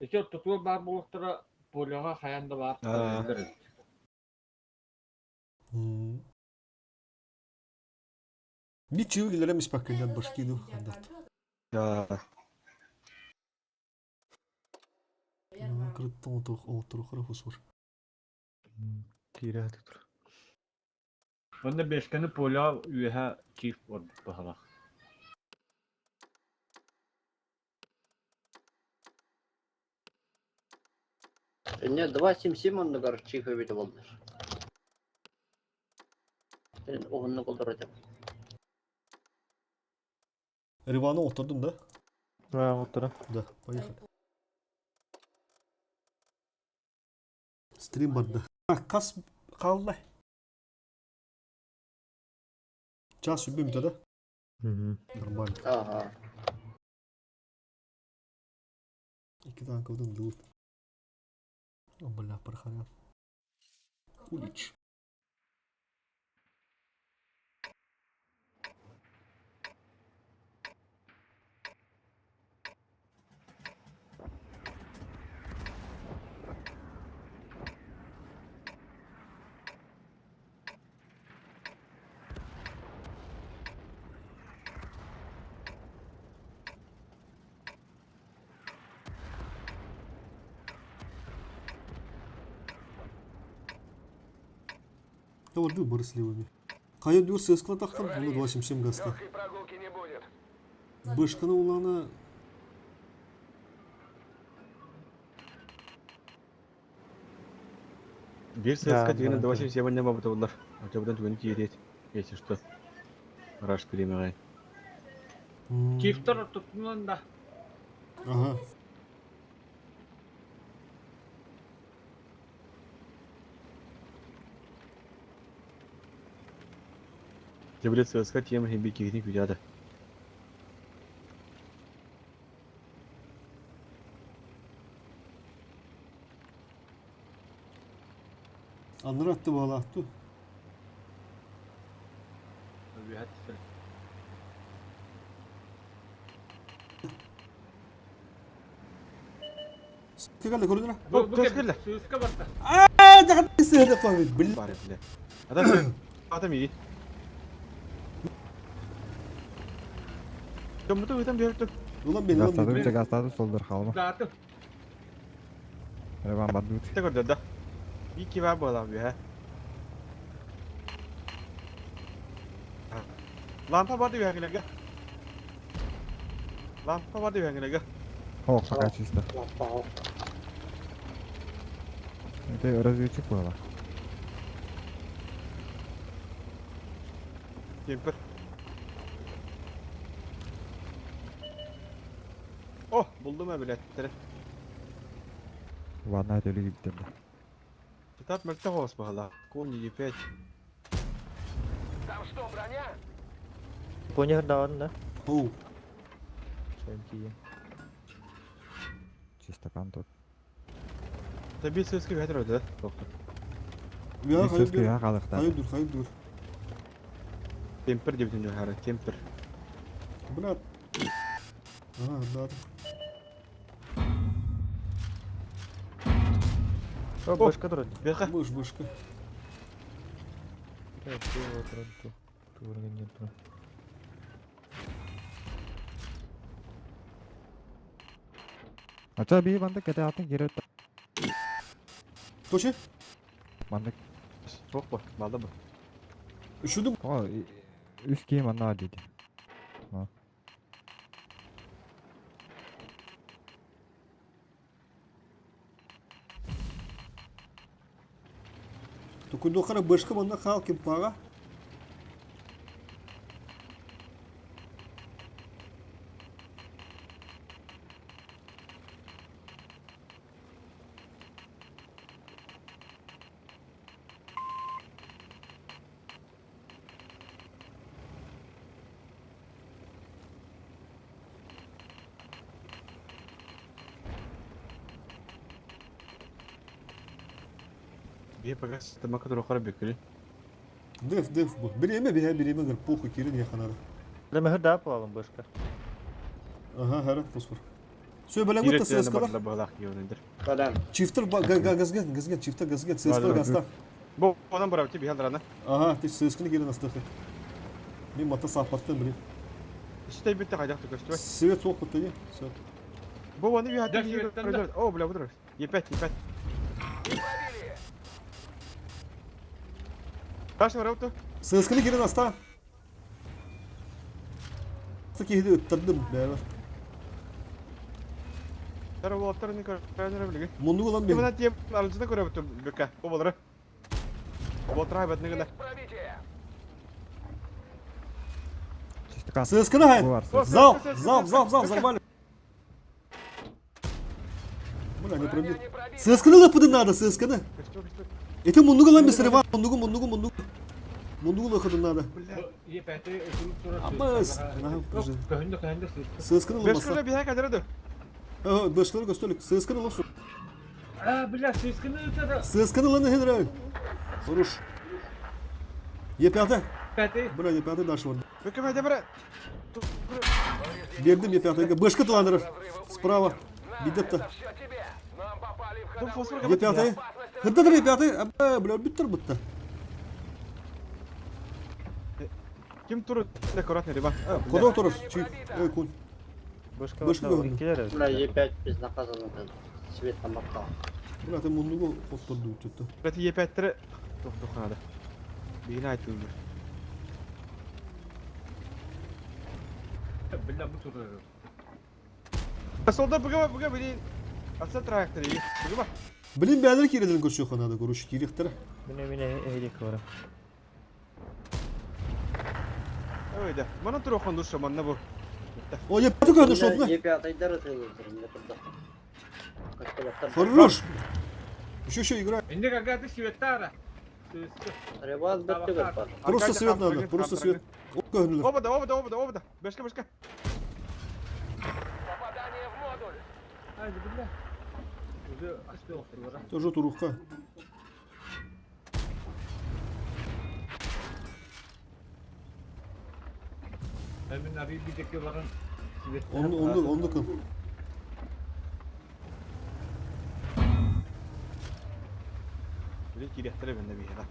Ece tutuyor bar buluklara polyoga hayanda var. Bir çığ gilere mispakkengen başkıydı andat. Ya. Kırıttı oturuq husur. Tire hadi dur. Onda beşkeni polyo üyeha çift oldu bahala. Не, два сим он нагар чиха бите болдур. Оғынны қолдар өтем. Rivana oturdun da. Ha otura. Da, поехали. Stream barda. Kas kaldı. Час sübbüm tada. Нормально. Ага. 2 tane kıldım dur. Обля парханя. Кулич. Да вот выбор сливами. Кая diyor ses kıla taktım. Onu 27 gazete. Bışkını ulana Bir ses katığını davaşı sevenden babıta bunlar. Acaba tüveni kiyet. Geçişti. Araş bilimeye. Çiftler tutulan da. Aha. Cebile ses kat yem hem bir kiyetin gücada. Anlar attı bağlattı. Üyeha tüsel. Tekrar da korudun ha. Bu Göz kırla. Süska battı. Aaa da kadar sığdı falan. Bil. Bari bile. Adam iyi. Kamu tam bir dur. Ulan beni Gastadı lan. önce gastadı soldur halma. Dağıtım. Revan badut. Tekrar da. Bir kibar bu adam ya. Lampa vardı ya gel. Lampa vardı ya gel. Ho, пока чисто. Это разведчик было. Kemper. Oh buldum biletleri. Ладно, это люди где-то. Kitap mekte hoş bahala. Kun yiyip Punya daun dah. Oh. Sanki. Чисто кантот. Tabii söz gibi heter öde. Doktor. Ya Bir hayır söz dur. ya kalıkta. Hayır dur, hayır dur. Kemper diye bütün her kemper. Bırak. Aha daha. Oh, başka durun. Beka. Boş boşka. Evet, tu. Turun gitu. अच्छा अभी बंदे कहते आते हैं गिरे Koşu. बंदे Çok var. Malda bu. Üşüdüm. O üst giyim anla dedi. Только дохара башка банда халкин пара. Bir pagas tamam kadar okara bekliyor. Def bu. Birime gır pohu kirin yakanadı. Ada mehir dah apa alam başka? Aha hara fosfor. Söyle git de Direktörüne sığıskala. bakla bağlak yönündür. Falan. Çifter gazgen çifter gazgen sığıskala Var, var. gazda. Bu adam bıraktı bir halde. Aha te sığıskını girin astıkı. Ben mata sapattım bileyim. İşte bitti kaydaktı göstermek. Sivet soğuk kutu ya. Bu bana bir hatta Ders bir öğretmen de. proje. O bile budur. Yepet. Kaç var auto? Sığıskını girin asta. Sık yedi öttürdüm beraber. Tara bu atların ne kadar bile. Mundu olan Bir benim. bana diye aracında görebilir bükke. O baları. Bu atlar haybat ne kadar. Чисто кан. Sığıskını hayır. Bu var. Зал, взорвали. Бля, не пробил. Сысканы лапыды надо, сысканы. Это мундуга lan bir sırrı var. Mundugu. Mundugu lakadı надо. Yepete oturup sonra Ama sığıskala. aha, Yok, güzel. Kahında sığıskala. Sığıskını Beş olmazsa. kere bir hek ederdi. Ha, başkaları gösterlik. Sığıskını olsun. Bля, sığıskını ötede. Sığıskını lan nedir abi? Soruş. Yepyate. Yepete. Bırak yepyate daşı var. Bükke hayda bırak. Verdim yepyate. Başka tılandırır. Sprava. Bidet de. Dur fosfor kapat. Yepyate. Hırdadır yepyate. Bля, bitter bitti. Kim turu dekorat neydi bak. Koda oturur. Çiğ. Kun. Башка Башка вот görünüyor. келер. Бля, Е5 biz наказаны. Свет там отдал. Bırak da mundugu oturdu tuttu. Beti yepetleri. Tok hadi. Bina ait uyuyor. Bля, bu turu. Solda buga biri. Atsa trajektörü. Buga bak. Блин, бәлер кереден көрші қанады, көрші керектері. Міне эйлик бар. Öyle. Bana turu okundur şu manna bu. О, епті көрді шотны. Е5-айдар өтілдір. Не тұрды. Каштабаттар. Хорош. Еще играй. Şimdi kakatı sivettara. Sığıskı. Реваз бітті көп бар. Просто свет надо, просто свет. О, көрінілер. Обада. Başka. Haydi bля. Özü aslı oturuyor. Тоже турухқа. Hemen abi bir deki varın. Onu kıl. Böyle kirehtere bende bir yere.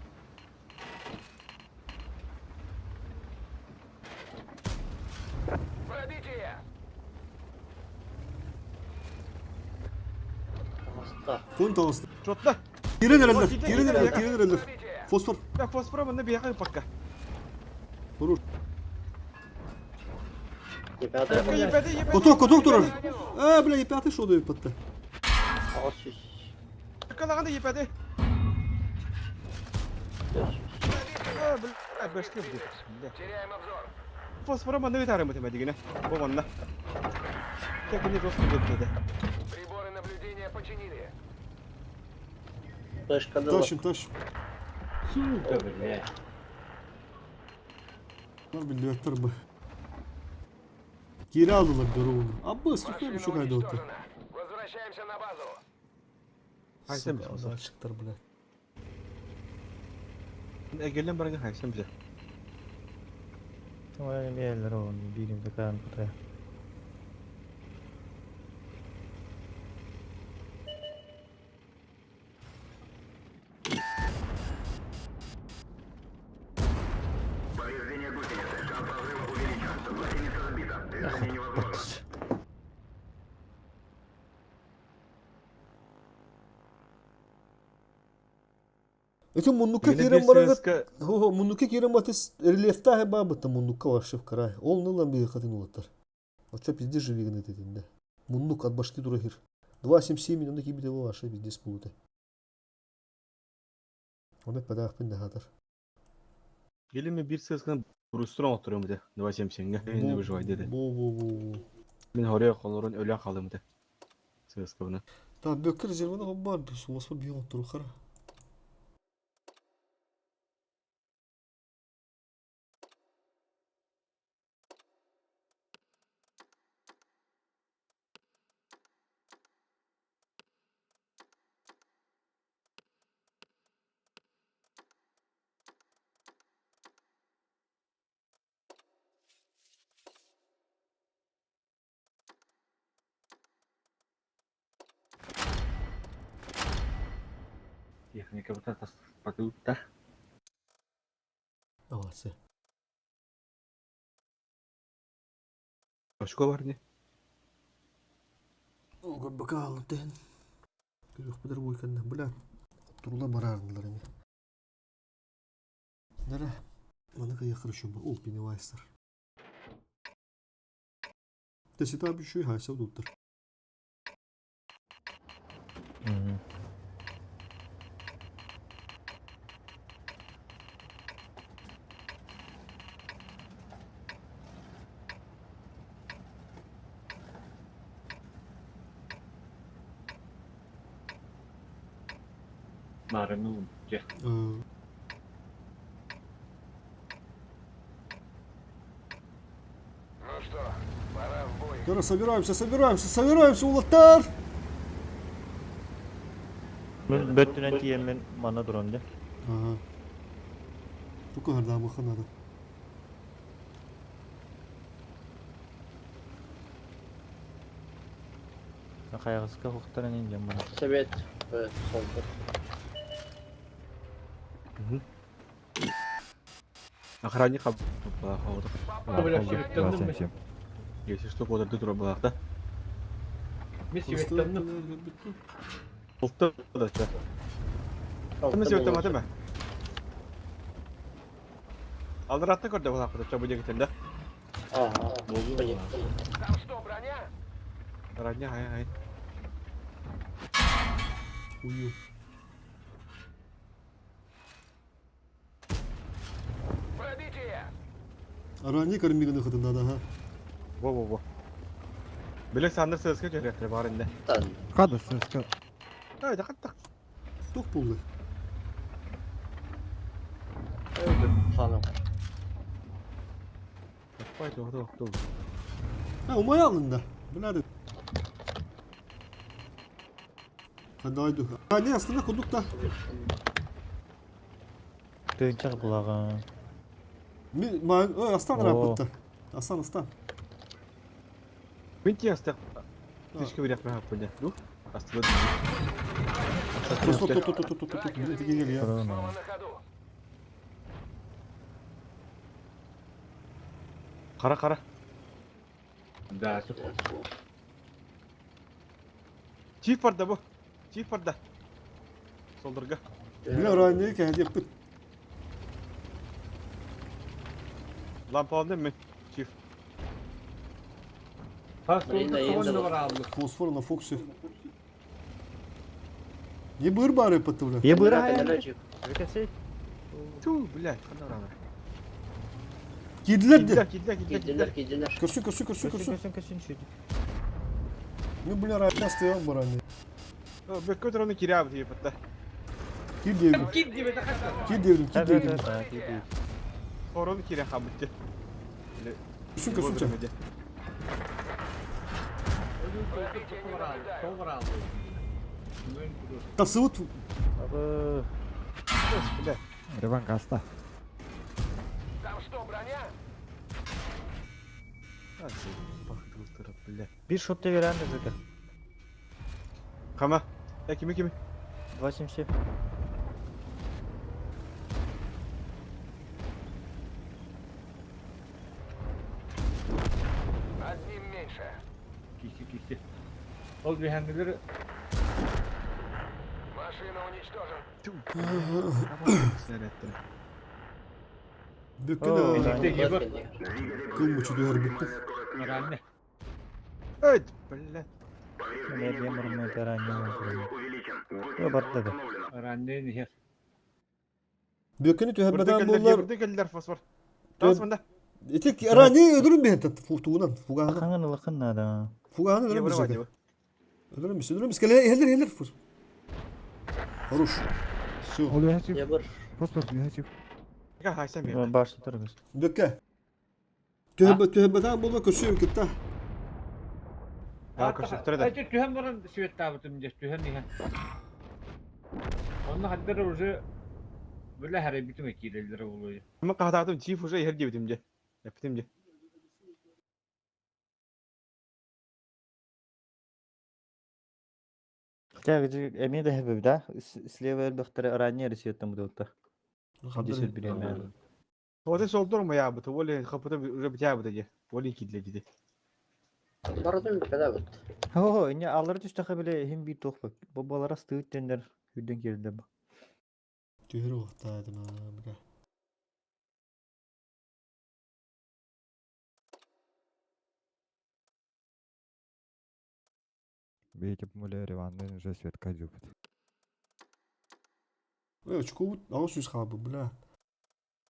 Таста. Көн тағысты. Çotla. Керен әрелдер. Фосфор. Ya fosfora bende bir yakın pakka. Хорош. Е5-айдар. Yepete. Коток тұрар. Бля, епяты шоды епатты. Ағыз сүз. Kalağında yepete. Başka bir şey. Fosfora bende bir tane matematik yine. Bu bana. Tekini rostu dedi. Приборы наблюдения починили. Бэшканы Taş. Suka bля. Bunlar bildiğetler bu. Geri aldılar drone'u. Abba sıkıyor bir şu kayda otu. Уничтожено. Возвращаемся на базу. Haysem Sıkıyor çıktır bile. Gelen bana haysem bize. Ama bir yerler o. Birimde kayan kutuya. Это муннука керен барагат. Муннука керен батыс рельефта хеба бата муннука вашев край. Ол нылан бир хатын улаттар. Оча пизде живи гына тетинде. Муннук от башки турахир. 277 миллион ки бите ваше пизде сполуте. Оны падах пин хатар. Gelin mi bir sızgın Rus'tan oturuyorum bir de. Nuvasem senge. Ben de bu dedi. Bu. Ben oraya kalırım öyle kaldım de. Sızgını. Та бекер зервана хобар, сумасфа бион турухара. Техника вот это спадут-то. Ağası. Başka var ne? Oğlum bakalım den. Yok bu da bu ikenden bırak. Turula marardılar hani. Nere? Bana kaya kırışım bu. Ol beni vaysar. Desit abi şu haysa uduttur. Мгм. Марину. Тех. Ну что, пора в бой. Sonra собираемся, улаттар. Ben böttünen tiyen ben mana duran de. Aha. Bu kadar daha bakın adam. Kayagıska huktaran ineceğim bana. Совет. Солдат. Охранник хавдык. Бля, севеттемдим ми? 277. Если что, подойду туда балакта. Ми севеттемдим. Bultta da ça. Kim sebepten mı değil mi? Aldır attı orada balakta çabuca gittiğinde. Ага. Поехали. Там что, броня? Radya hay hay. Uyu. Пробитие! Arani karımı kadın da ha. Во. Bilek sandır sözke çörektir barinde. Там. Хада ССК. Haydi kattık. Tok buldu. Фаном. Haydi dur. Ha umay alında. Buladı. Hadi haydi. Ha ne aslında kuduk da. Dönçak bulağa. Aslan Oo. raporta. Aslan. Binti yastık. Tişki bir yapma hakkında. Dur. Aslında. Tut. Millet geliyor ya. Kırılma. Снова на ходу. Kara. Да. Çift parda bu. Çift parda. Soldurga. Bile Arani'yi kendi yaptı. Lampa aldın mı? Çift. Фасфорный var abi. Fosforla Fox'u. Ne buyur bari patavla. Ye buyur Камера, ha. камера, Öykesi. Tuh billah. Kanlar ana. Gidiler de. Gidiler. Кидилер. Kırsın. Kaşın şuydu. Ne bile Arani hasta ya bu Arani. Bekle onu kiri abi diye patta. Gir devrim. Git gibi de kaçar. Gir devrim. Evet. Onu kiri habıttı. Kırsın. Var abi. Sol var abi. Tasavvut. Abi. Billah. Реван Каста. Там что, броня? Nasıl? Baktım taraf billah. Bir şut da veren de zaten. Kama. Ya kimi? 277. Одним меньше. Kişi. Ol mühendisleri Машина уничтожен. Sen ettin. Dökkene. birlikte gibi Kılmışı duyar bitti. öğrendi. Evet. Billah. Ne diyeyim bunu teran yok. Yok batladı. Öğrendi nihir. Dökkeni tühebeden bunlar. Burada geldiler fosfor. Tasmanda. Etek Arani öldürün bir hentet. Fuhtuğunan. Fugahını. Bakın lıkın nada. Fugahını öldürün bir Yavru şekilde. var. Öldürün bir skele. Heller. Haruş. Все. Ол яачив. Я бор. Фосфор яачив. Ya haysam ya. Başlatırız. Dökke. Tühebeden bunlar koşuyor gitti. Ya koşuyor da. Acı tühem var süvet tabutun diye tühem nihe. Onun hadleri ucu böyle her bütün ekilleri oluyor. Ama kahdadım çift hoca yer gibi dimce. Yaptım. Тягы эми да хебе да. Слева элбехтер ранее ресеттем дутта. Десет биреме. Вот это солдор моя бы, то воли хапута уже битя бы таги. Воли кидле диди. Бардым када бут. О, ине алар түштәхе беле хим бит тохпак. Бу балара стыйт тендер хүден кирде бу. Түйір уақытта айдым бля. Бейте муле Риванны уже светка дюбит. Очко бут, ағыз сөз қабы, бля.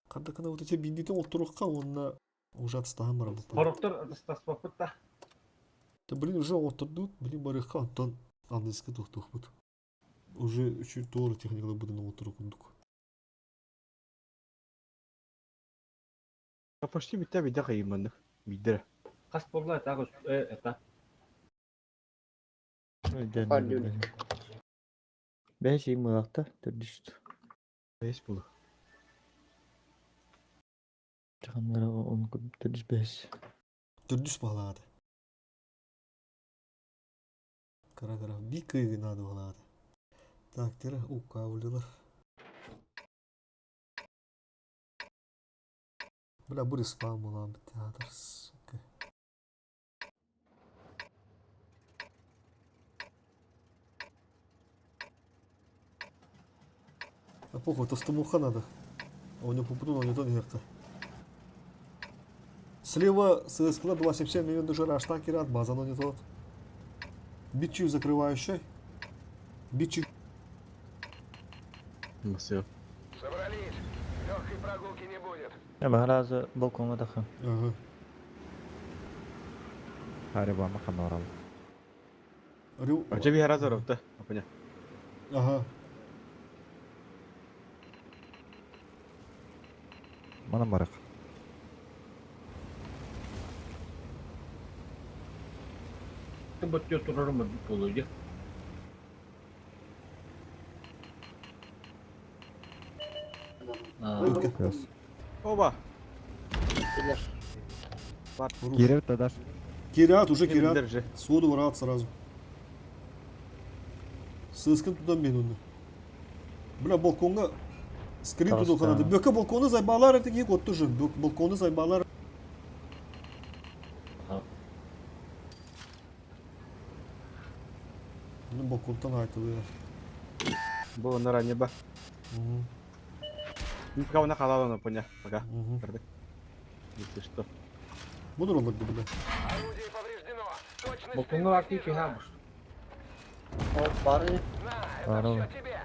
Қанда қана вот эти биндитен отыруққа, онына уже отстаған бара бұл. Қорықтар адыстас бапытта. Да блин, уже отырдық, блин, барыққа, антон андыска тоқтық бұд. Уже үші тоғыры техникалы бұдына отыру күндік. А почти битя биде кайыммандык. Бидер. Қас болла тағы это. Бәш им мылакта төрдүштү. Бес булу. Жаганнара он төрдүш бәш. Түрдіс бағалады. Кара-кара, bir күйгі нады бағалады. Так, тері, уқа өлділер. Бля, бұл спам болам бітті адырс. А похуй, это стамуха надо. А у него попутун, он не тот герка. Слева ССК 277 миллион жира, штанки ряд, база, но не тот. Бичью закрывающий. Бичью. Все. Собрались. Легкой прогулки не будет. Я багаразы балконга дахы. Ага. Хариба маханорал. А че би разоров, да? Поня. Ага. Мана барык. Ты бөтте тұрарым болуды. Пес. Оба. Келер. Кирев тадаш. Кирят, уже кирят. Держи. Своду ворот сразу. Сыскын тудан мен оны. Бля, балконга скрин Таста. туду канады. Бөкө балконы зайбалар это ки котты же. Балконы зайбалар. Ну, балконтан айтылы. Бұл нара не ба. Пока она халала, поня. Пока. Кырдык. Если что. Буду робот бля. Орудие повреждено. Точность Балконға активі хамыш. О, барды. на, Здорово. это все тебе.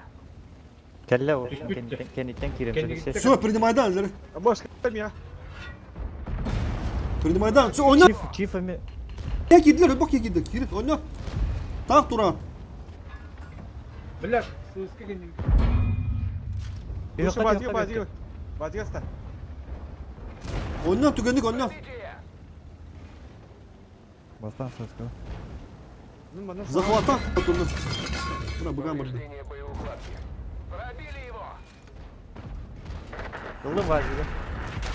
Келле о Кенеттен кенеттен кирем Кенеттен. Все, принимайдан, лер. А бошка меня. Принимайдан. Все, ойна. Чифами. Я кидлер, бак я кидек. Кирит, ойна. Так, тура. Бля, сыска кенде. Слушай, базига. Базига ста. Ойна, түгендік, ойна. Прибытие. Бастан сыска. Ну, мана. Захвата. Потом. Бля, быгам барды. Повреждение боеукладки. Пробили его. Кылды базига.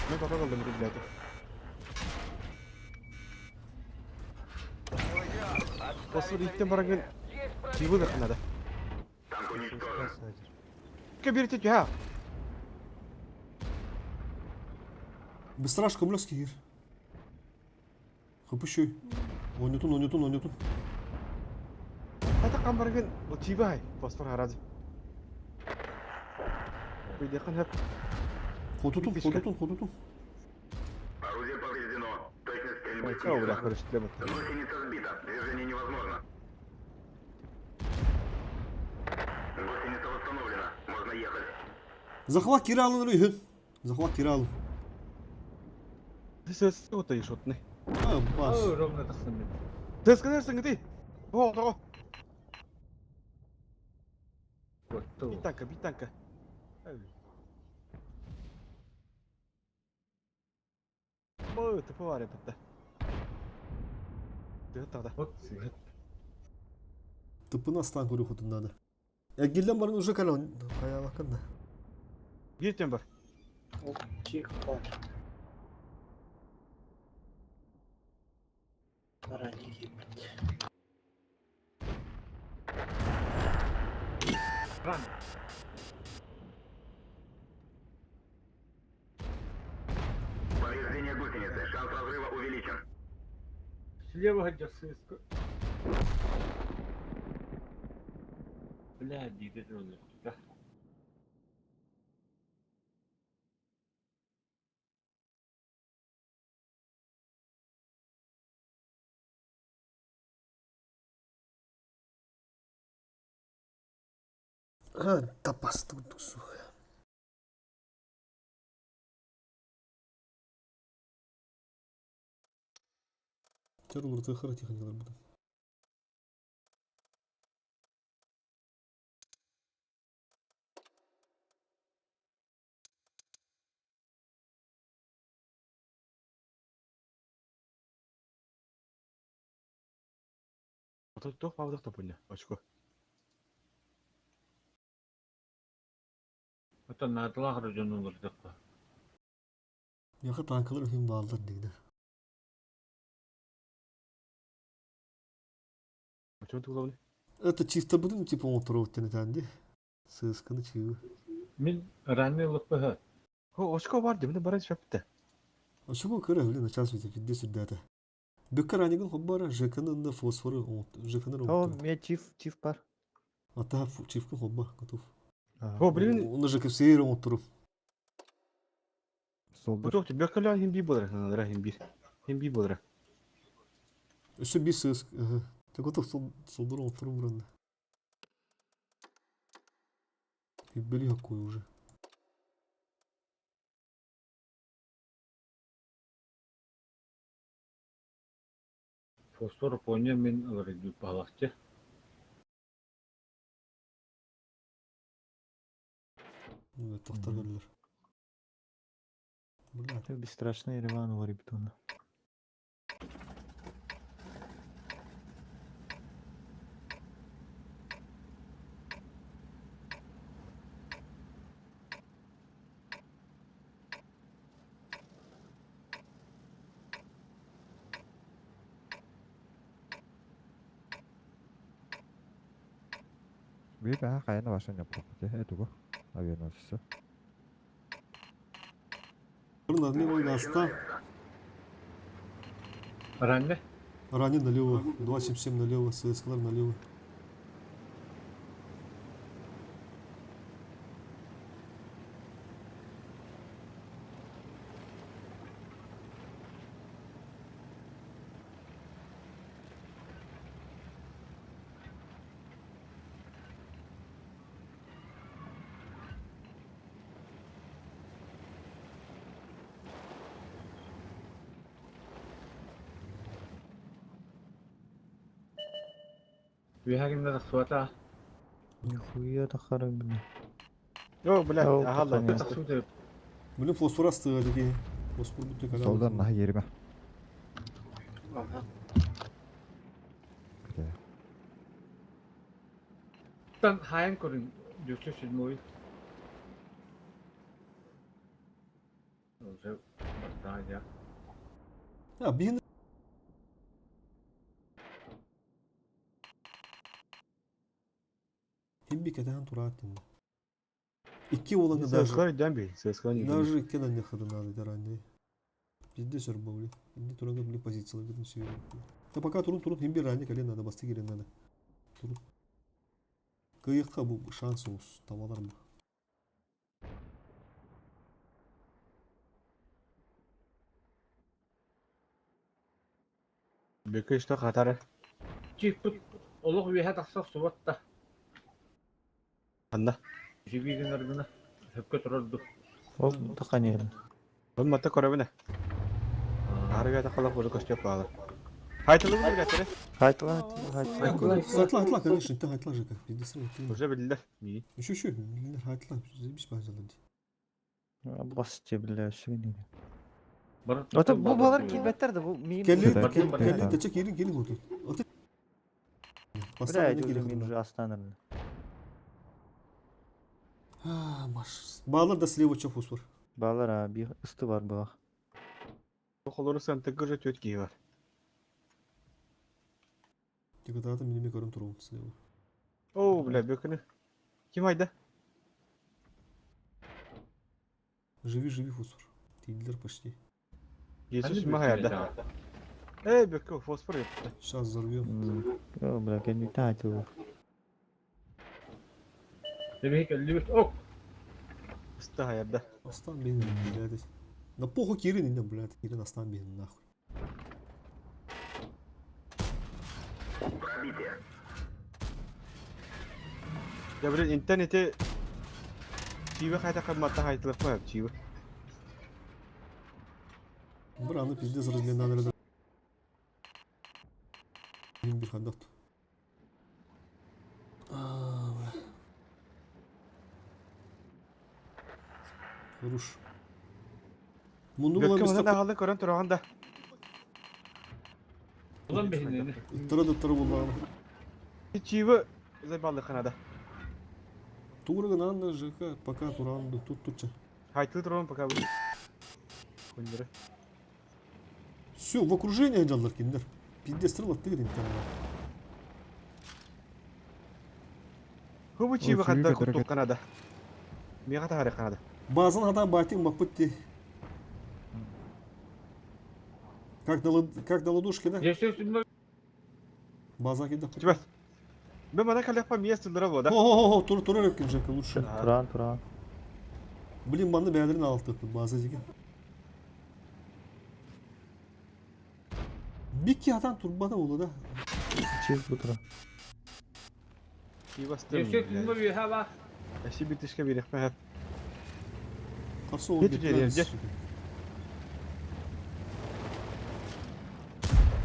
Ну, пока голдым, ребята. После иттен бараган Есть пробитие. жибы да надо. Кабирите тя. Быстраш көмлөс кигир. Хыпышой. Ойнутун, ойнутун, ойнутун. Это камбарган вот жибай. Фосфор харази. Пойди хан хеп. Хотутун, хотутун, хотутун. Орудие повреждено. Точность стрельбы Чего, бля, короче, треба. Гусеница сбита. Движение невозможно. Гусеница восстановлена. Можно ехать. Захват киралын рүйін. Захват киралын. Сес вот и шотны. А, бас. Ровно тақсын мен. Ты скажешь, ты? О, о. Көтті. Битанка. Ой, ты поварил это. Ты это. Вот сыгыт. Тыпына стан көрі хотын надо. Гелден барын уже калан. Кая бакында. Гиртен бар. О, чих бар. Ранее ебать. Ран. Повреждение гусеницы. Шанс разрыва увеличен. Слева держись. Бля, диди дрон. Да. Тапастық тұсу. Чарулар тахара техникалар бұдан. Тох павдах топольня. Очко. Это надлах рожонун гордакка. Яха танкалар өйін балдар дейді. Очко туглавны. Это чисто бұдың типа отыровтен тәнде. Сысканы чиғы. Мен ранны лыппыха. О, очко var dibinde baraj şaptı. Ашығы көрі өлі начал сөйті фидде сүрдәді. Бөккір анегін хоббара жекінің да фосфоры жекінің О, оңты. мен чиф бар. Ата чифкін хобба готов. О, блин. Оны жекіп сейір оңтырып. Soldur. Çok bökele hem bir bolar hanadra hem bir. Hem bir bolar. Үші бес сөз. Та готов солдыр оңтырып бұрынды. Бели какой уже. Фосфор поня мен алырды балакчы. Evet, tohtar gelirler. Бля, Это бесстрашный Ереван var бетона. Bir daha kayana başlayın yapalım. Evet bu. Авианосцы. налево Гаста. Ранны? Ранен налево. 277 налево. ССКлар налево. Вихагинда суата. Нихуя да харам. Yo, bля, О, aha lan. понятно. Суда. Блин, фосфор асты деги. Фосфор бүтте калам. Soldan daha yerime. Ага. Где? Тан хайм корин. 207. Уже да, я. Ya bir bir keden turattın. İki olanı даже. Seskar dembi. Seskar ne? Даже iki tane kadın aldı herhalde. Bizde сөрбаулы. Bizde turanga bile позициялар bütün söylüyor. Da пока turun hem bir rende kalen надо bastı giren надо. Turun. Kıyıkka bu şans olsun. Tavalar mı? Böke işte Katar'a. Чипут. Олог виха таксак суатта. Anda. Жибигинердина. Хөпкө турарду. О, тақан ерім. Oğlum matta korabine. Harbiye takıla kozu koşuyor bağlı. Haytalı bunu bile. Хайтла. Айтла, конечно, ты айтла же как. Bizde sıra. Уже bildiler. İyi. Şu. Millet айтла. Biz bazılarında. Бас тебе, бля, свиньи. Бар. Это bu балар килбеттер да, bu мейім. Kelli taçak yerin oldu. Otur. Бля, уже мен уже останырмын. Bağlar da слева çok fosfor. Балар, а, bir ысты бар бұға. Kolonu sen tıkır öt ötkiyi var. Тільки дата мені görün turun слева. Oo bile bökünü. Kim ayda? Живи, фосфор. Тийлер почти. Yesus Hani mah bir ayda. Bökü fosfor yaptı. Сейчас взорвем. Yo, bırak kendini tahtı. Demek 55. Ok. Usta ayda. Остан бензин, блядь. На похуй Кирин, не, блядь. Кирин остан бензин, нахуй. Пробитие. Ya böyle internete çivi kayda kalmatta haytılık mı yap çivi? Bir аны пиздец разменадырды. Bir хандат. Хорош. Мұны Bökü болан mıza бістеп da halı koran turağında. Ulan behinini. ыттыры болған. Çivi zayballı kanada. Туырган анда ЖК пока туранды тут. Haytılı turağın baka bu. Koyunları. Все, в окружение жалдар киндер. Пиздец стрел attı gidin tamam. Bu çivi O çivi kadar kadar kutluk hareket. kanada. Miye kadar hareket kanada. Базан адам батин мапытти. Как на ладошке, да? Yaşıyorsun. База кида. Çivi. Ben bana kalak pa miye sındıra bu da. О, тура репкин Жека лучше. Туран. Блин, банды бәдерін алып тұр, база деген. Бекке атан турбада oldu da. Çift bu Turan. Çivi bastım. Yaşıyorsun bir hava. Eşi bitişke bir ekme hep. Qası oldu. Ne tüccar gel.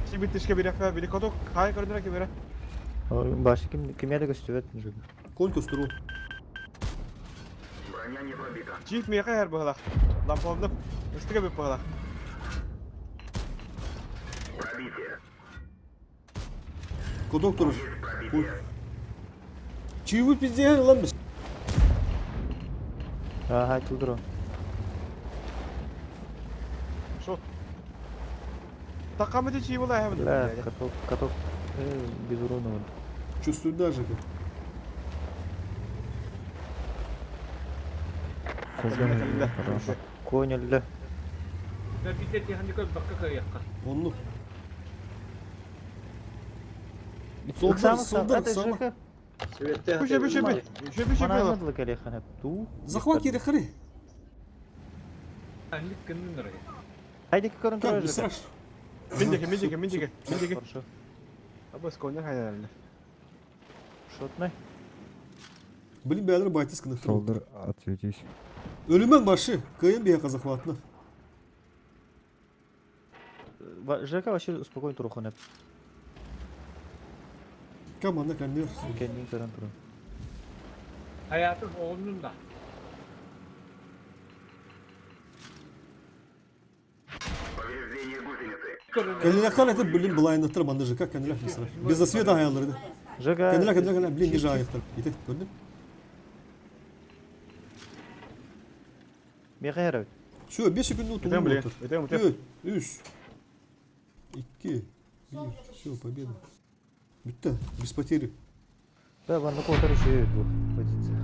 Eşi bitişke bir ekme bir kodok. Hay görünür ki böyle. Başka kim yere gösteriyor etmiş. Конь костыру. Броня не пробита. Çift miye kadar bu halak. Lampamda üstüge bir bu halak. Пробитие. Kodok durur. Пробитие. Çivi pizdiye lan biz. Ha haytıl Turan. Şu. Takamı da çivi olay hem. La katok. Без урона. Чувствую даже как. Конь öldü. Ben bir de hani koy bakka kayakka. Onlu. Сам Солдар, это сама. ЖК. Светте Bu şey bir şey bir. Şey bir şey Bana bir. anladık Alihan hep. Tu. Захват кире хары. Anlık kındın oraya. Haydi ki karın Как, turar не ЖК. страшно. Mindeki. Хорошо. Abi skoylar hayallerinde. Шотный. Блин, бәдер байтыс кына. Soldur atıyor diyoruz. Ölüмен başı. Kıyın bir захватны. ЖК вообще спокойно турухан hep. Команда кәндер. Kendini karın turan. Hayatım oğlunun da. Повреждение гусеницы. Кәндер кән етіп білін бұлайындықтыр банды ЖК кәндер не страшно. Без засвета аялдырды. ЖК. Кәндер білін не жайықтыр. Ете, көрдің? Мехайров. Все, 5 секунд Ötem тұлым bile. отыр. Ötem. 4, 3, 2, 1. Все, победа. Бітті, без потери. Да, банда котар еще bu позиция.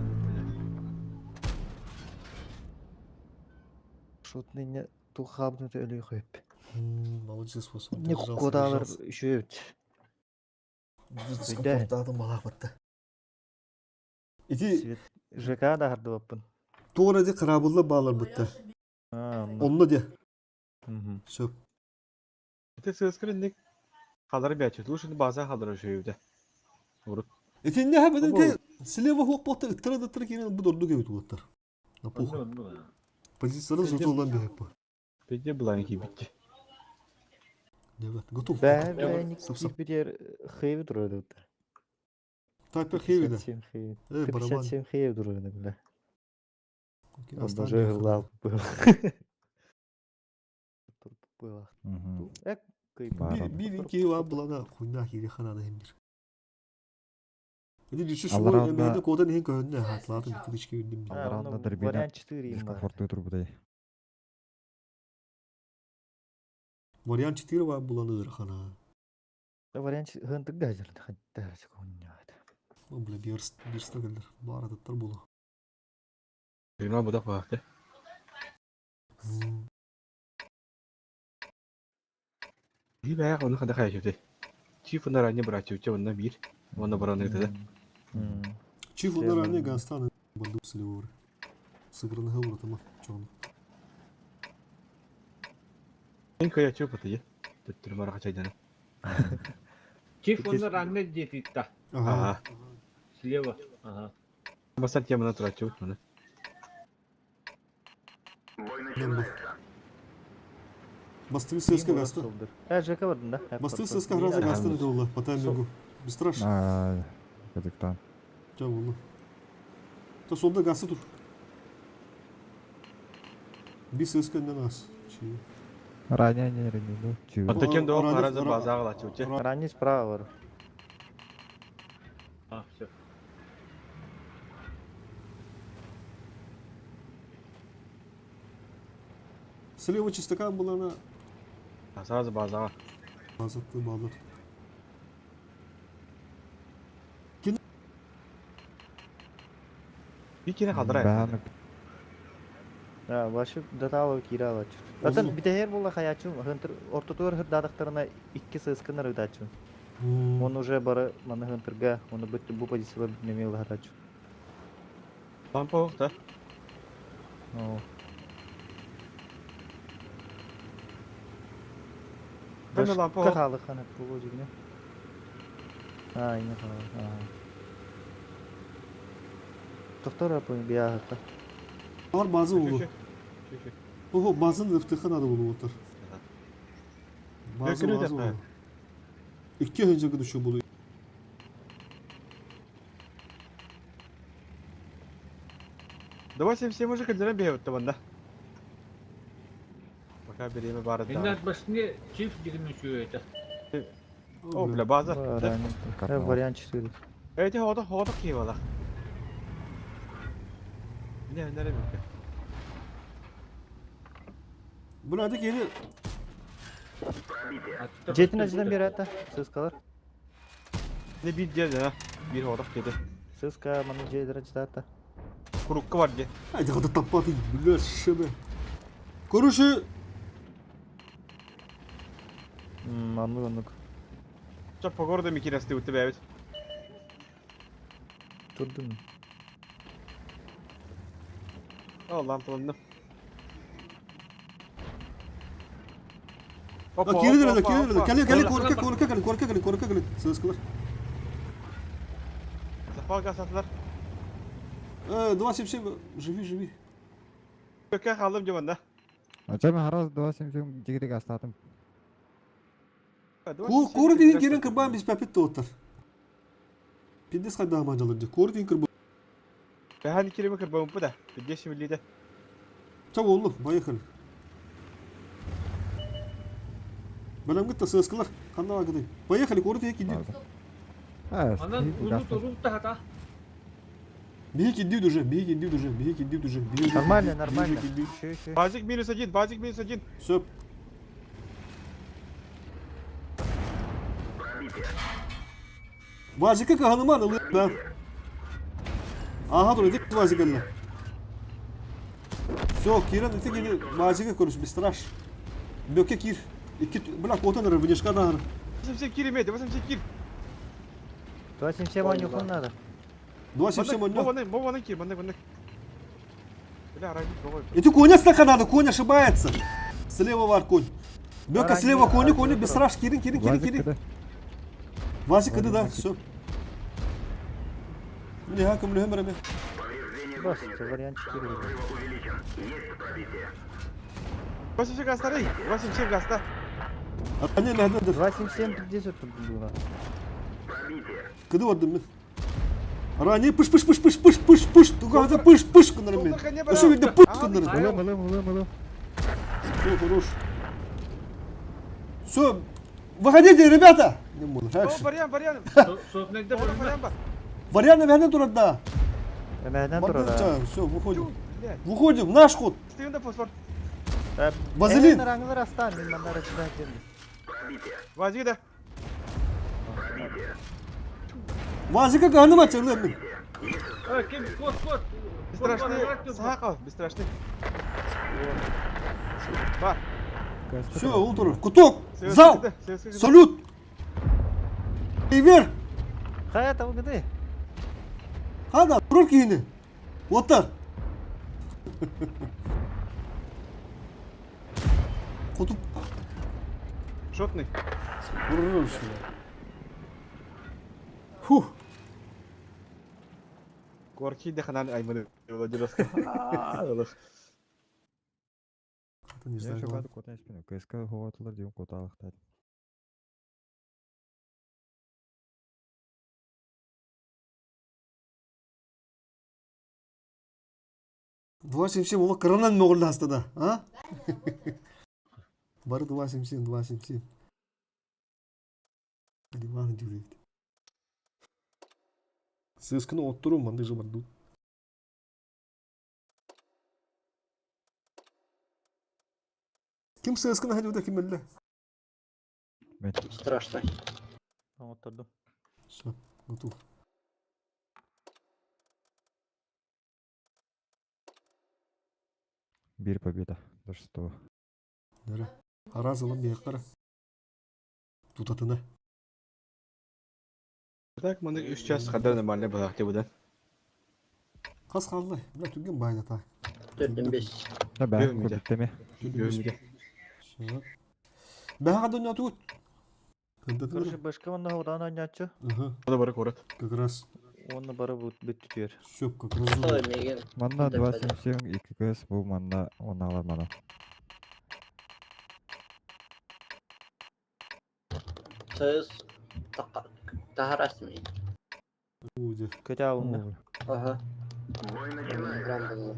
Шотный не тухабнуты ölüyor hep. Молодец, фосфор. Не kodalar еще Дискомфорттадым бала бітті. Ити, ЖК да hardı bapın. тоғыр әде қырабылы балар бітті. Онны де. Все. Öte sığıskırın kalları bir açıyor. Luşun bazı kalları şu evde. Vurup. Ити, не хабеден те слева хоқ боқты, ыттыры кейін бұд орды кебет олаттар. Напух. Позицияда зұрты olan bir hep bu. Peki bulan ki bitti. Evet, готов. Никаких bir yer хейви duruyordu. Тайпер хеви de. 57 хейви. Барабан. 57 хейви duruyordu bile. Астан Даже бияққа. лал был. Было. Эк, Bir iki var bulana kuyna hiri xanada hemdir. Hadi düşü şu Allah emeğinde Allah. kodan hen köyünde hatladım bir kılıç köyündüm. Алларында дәрбине Вариант 4 им var. дискомфорттой тұр бұдай. Variant 4 var bulanı xana. Вариант хынтык газер. Хатта секунд. Бля, бирста келдер. Бар адаттар болу. Birine budak baktı. İyi be, onu kadar kayışıyordu. Çiftler anne bırakıyor, ondan bir. Onu bırakıyor dedi. Чиф Şey onlar var. anne Gastan'ı bandım silivor. Sıkırını hıvır tamam. Çoğunu. En kaya çok atıyor. Tutturma rahat çaydanı. Чиф onlar anne жетиtta. Aha. Aha. Слева. Ага. Basan temana bırakıyor onu. Бой Дым начинается. Бастыры сыска Гаста. ЖК vurdun da. Бастыры сыска раза Гаста dedi valla. Patay megu. Бистраш. Кадыктан. Can valla. Ta solda Gasta dur. Bir sыска önden az. Şey. Ранение ранение. Чего? Ataken de o Aranız- karazı ara- bazağı alıyor. Ранний справа var. А, все. Слева чистака была на Bazağı bazağı. Azatlı bağlar. Bir kere kaldır ya. Бәнік. Ha, başı datalı kira var. Zaten Oğlum. bir de her bolla hayatçım. Hıntır ortator hır dadaklarına iki sızkınlar ödaçım. Он уже бары маны хынтырга, оны bu позициялар немел хатачу. Lampa yok da. О. Ben de lampa Как yok. халы хана bu жигне. А, не халы. Ага. Доктор апын биягы. Var bazı Şu, oldu. şu, şu, şu. Oho bazın rıftıkın adı bulu otur. Bazı Dökülü de bazı yapma. oldu. İki önce gıdışı buluyor. Давай всем уже кадыры бегают то банда. Пока береме бары Енді да. atбашыне чиф дегенмен сөйті. О, бля, база. Ранний. Капнал. Вариант 4. Эти хода киевала. Не бек. Burada geri Жетин acıdan bir hatta. Sızkalar. Ne bir diye de bir hoda kedi. Sızka mаны жедер acıda hatta. Kurukku var diye. haydi hadi tapatı biliyor şebe. Konuşu. Anlık. Çok pogorda makinesi utte be evet. Durdum. Allah'ım planım. Bak geri dön geri dön. Gel korka gel. Söz kılar. Zapal gaz attılar. 27 живи. Köke kaldım cebinde. Ачами хараз 270 жигрийг астаадам. Kuru değil gelin kırban biz pepet de otur. Piddes kadar amacalıcı. Kuru değil kırban. Ben hani kirimi kırbağım bu da. Bir de şimdi de. Çabuk oğlum bayıkın. Benim gitti söz kılar. Kanına bakayım. Bayıkın kuru değil gidiyor. Анан урут урутта хата. Bihi gidiyor уже. Bihi gidiyor уже. Нормально, нормально. Şu. Bazik -1, bazik -1. Söp. Vazika kahanıma anılıyor ben. Aha dur edik vazikanla. Все, Киран, ты гени вазика konuş bir straş. Böke kir. İki bırak otanır vınışka dağır. Basım kirimi, basım kir. 27 манюхун надо. 27 манё. Бованın kir, bana. Бля, арайник бовай. Эти коня стака надо, конь ошибается. Слева вар конь. Бöke Аранги, слева конь, аранги, без страш, кирин. Вазика да, все. Не хакам лёмерами. Повреждение Здравствуйте, гусеницы. вариант 4. Взрыва увеличен. Есть пробитие. Basım gazda değil. Basım gazda. Anne nerededir? 277 где тут было? Пробитие. Kıdı vardım ben. Ранее пыш. Тугада пыш кынырым мен. Öşü bir de pıt kınырım. Мылым. Все, хорош. Все, выходите, ребята. Не буду. О, вариан. Сотнекте Вариан бар. Варианты бenden durad da. Hemen dur orada. Все, выходим. Блядь, Выходим, наш ход. Стивен фосфор. Вазелин. Раңылар астан, мен мындар açıdan geldim. Пробитие. Vaziye de. Пробитие. Вазика ганım açılır mı? Кем, кот. Бесстрашный, Сахаков, бесстрашный. Бар. Все, ултур. Куток. Зал. Салют. И вверх. Хая табы гыды. Hadi durur ki yine. Otur. Kutup. Шотный. Vurur şunu. Huh. Корки деханан айманы. Владимир. Kadın izler Я falan. шагады кота еспен. КСК хоғатылар деген кота алықтады. Два семьсем ола кырынан моғылды астада, а? Бары 2.77. Hadi var direkt. Сысканы оттыру мандай жабарду. Kim сысканы hadi oda kim elle? Страшно. Отырды. Все, готов. Бір победа до 6-го. Нere? Араз алым бияққара. Тутатына. Так, мы 3 час қадар нормально балақты бұдан. Қас қалды. Мына түнген байда та. 4-5. Бәрі Бөлмейді. көбіктеме. Бөлмейді. Все. Бәға дөнья тут. Короче, Кандатына. башка онна одан ойнатчы. Ага, Оны бары көрет. как раз. Онны бары бүтті түйер. Все, как раз. Ой, меген. Манна Дәл 277, 2 КС, бұл манна оналар мана. Сыз. Тахарасмей. Уйди. Көте ауынны. Ага. Бой начинается. Грам было.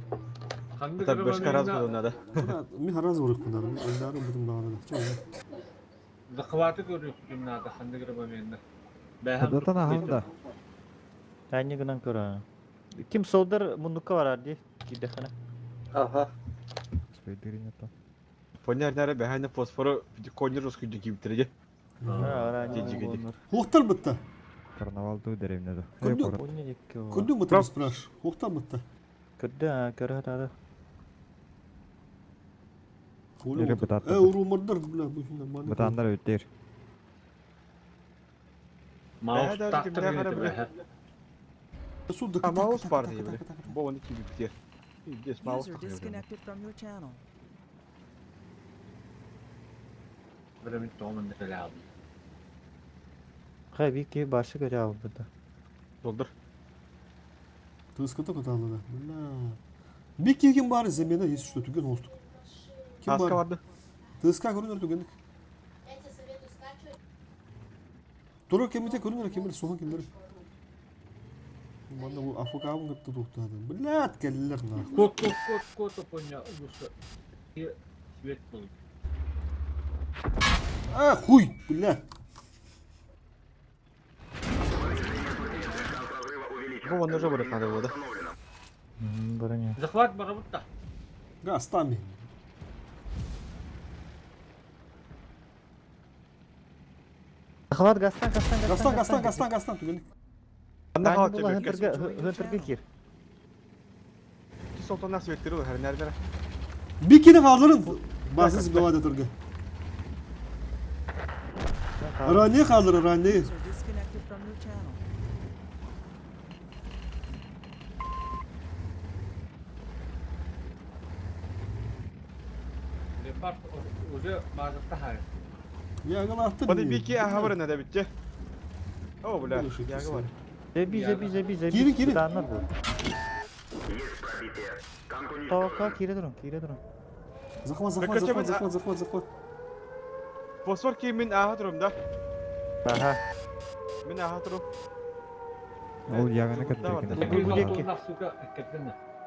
Ханды Так, башка раз грабамена- бұдан надо. Мен араз ұрық бұнар. Айлары бұдым дағаны. Захваты көрүп надо, ханды грабамена. Құдатан ағында. Әне гынан көра. Ким солдар мұндыққа барар де. Киддехана. Ага. Спейдерин ето. Понер нәрі бәхәні фосфоры конер русскүйді кибітірге. Тежигеди. Хоқтар бұтта. Карнавалды деревнеді. Күнді- Онне декке о. Күнді бұтта спраш. Хоқтар бұтта. Көрді, көрі хатады. Ері бұтатты. Урумардар, бля, бұл нормально. Бұтандар өттер. Маус Бәхә тақтыр дәрі еді кембірі бәхә. Судда А маус бар дейі біле. Бұл оны кибітер. Дес маус User тақыр. disconnected from your channel. Біремін тоғымын дәлі алды. Хай вики башы көре ал бұды. Долдыр. Тыската каталды да. Бля. Bir kim bari zemine есть что түген остук. Kim Аска бар? барды. Тыска көрінер түгендік. Туру кемете көрінер кемел соған келдер. Манда бұл афукабын кітті тоқтады. Блядь, келдер на. Кот, опоня, ұлысы. Свет болды. А, хуй, блядь. Бұл оны жобырық надо болды. Бұрыне. Захват бара бұтта. Гастами. Хват гастан. Гастан түгендік. Анда Әне қалат бұла жебек. хынтырға кер. Солтанақ светтері ол, әрін әрі. Bir kere kaldırın. Basız gavada turga. Rani kaldır Rani. User disconnected from your channel. Repart уже мазықта хайр. Ya attın. Оны беке аға бар әнәді бітті. О, бля, яғы бар. Zebi. Kirin. Danlar bu. Есть пробитие. Танк уничтожен. Tavaka kire durun. Захват. Фосфор кейін мен аға тұрым да. Aha. Мен аға тұрым. Ол яғаны Давай, давай. кәттірген. Bu dekki.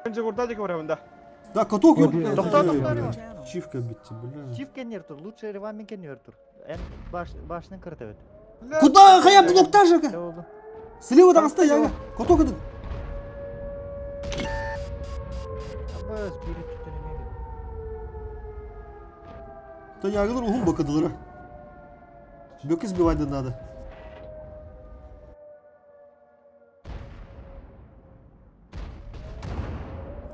Önce burada deki var bunda. Да, каток yok. Doktor. Çift bitti. Bля. Çift kenyer tur. Lütfen revan kenyer tur. En başının kırıt evet. Куда? Хая блокта Ne жака. oldu? Слева дағыста яга. Каток edin. Ama spirit tutun emeği. Та ягылар ухум бакадылар. Бөкіз бивайды надо.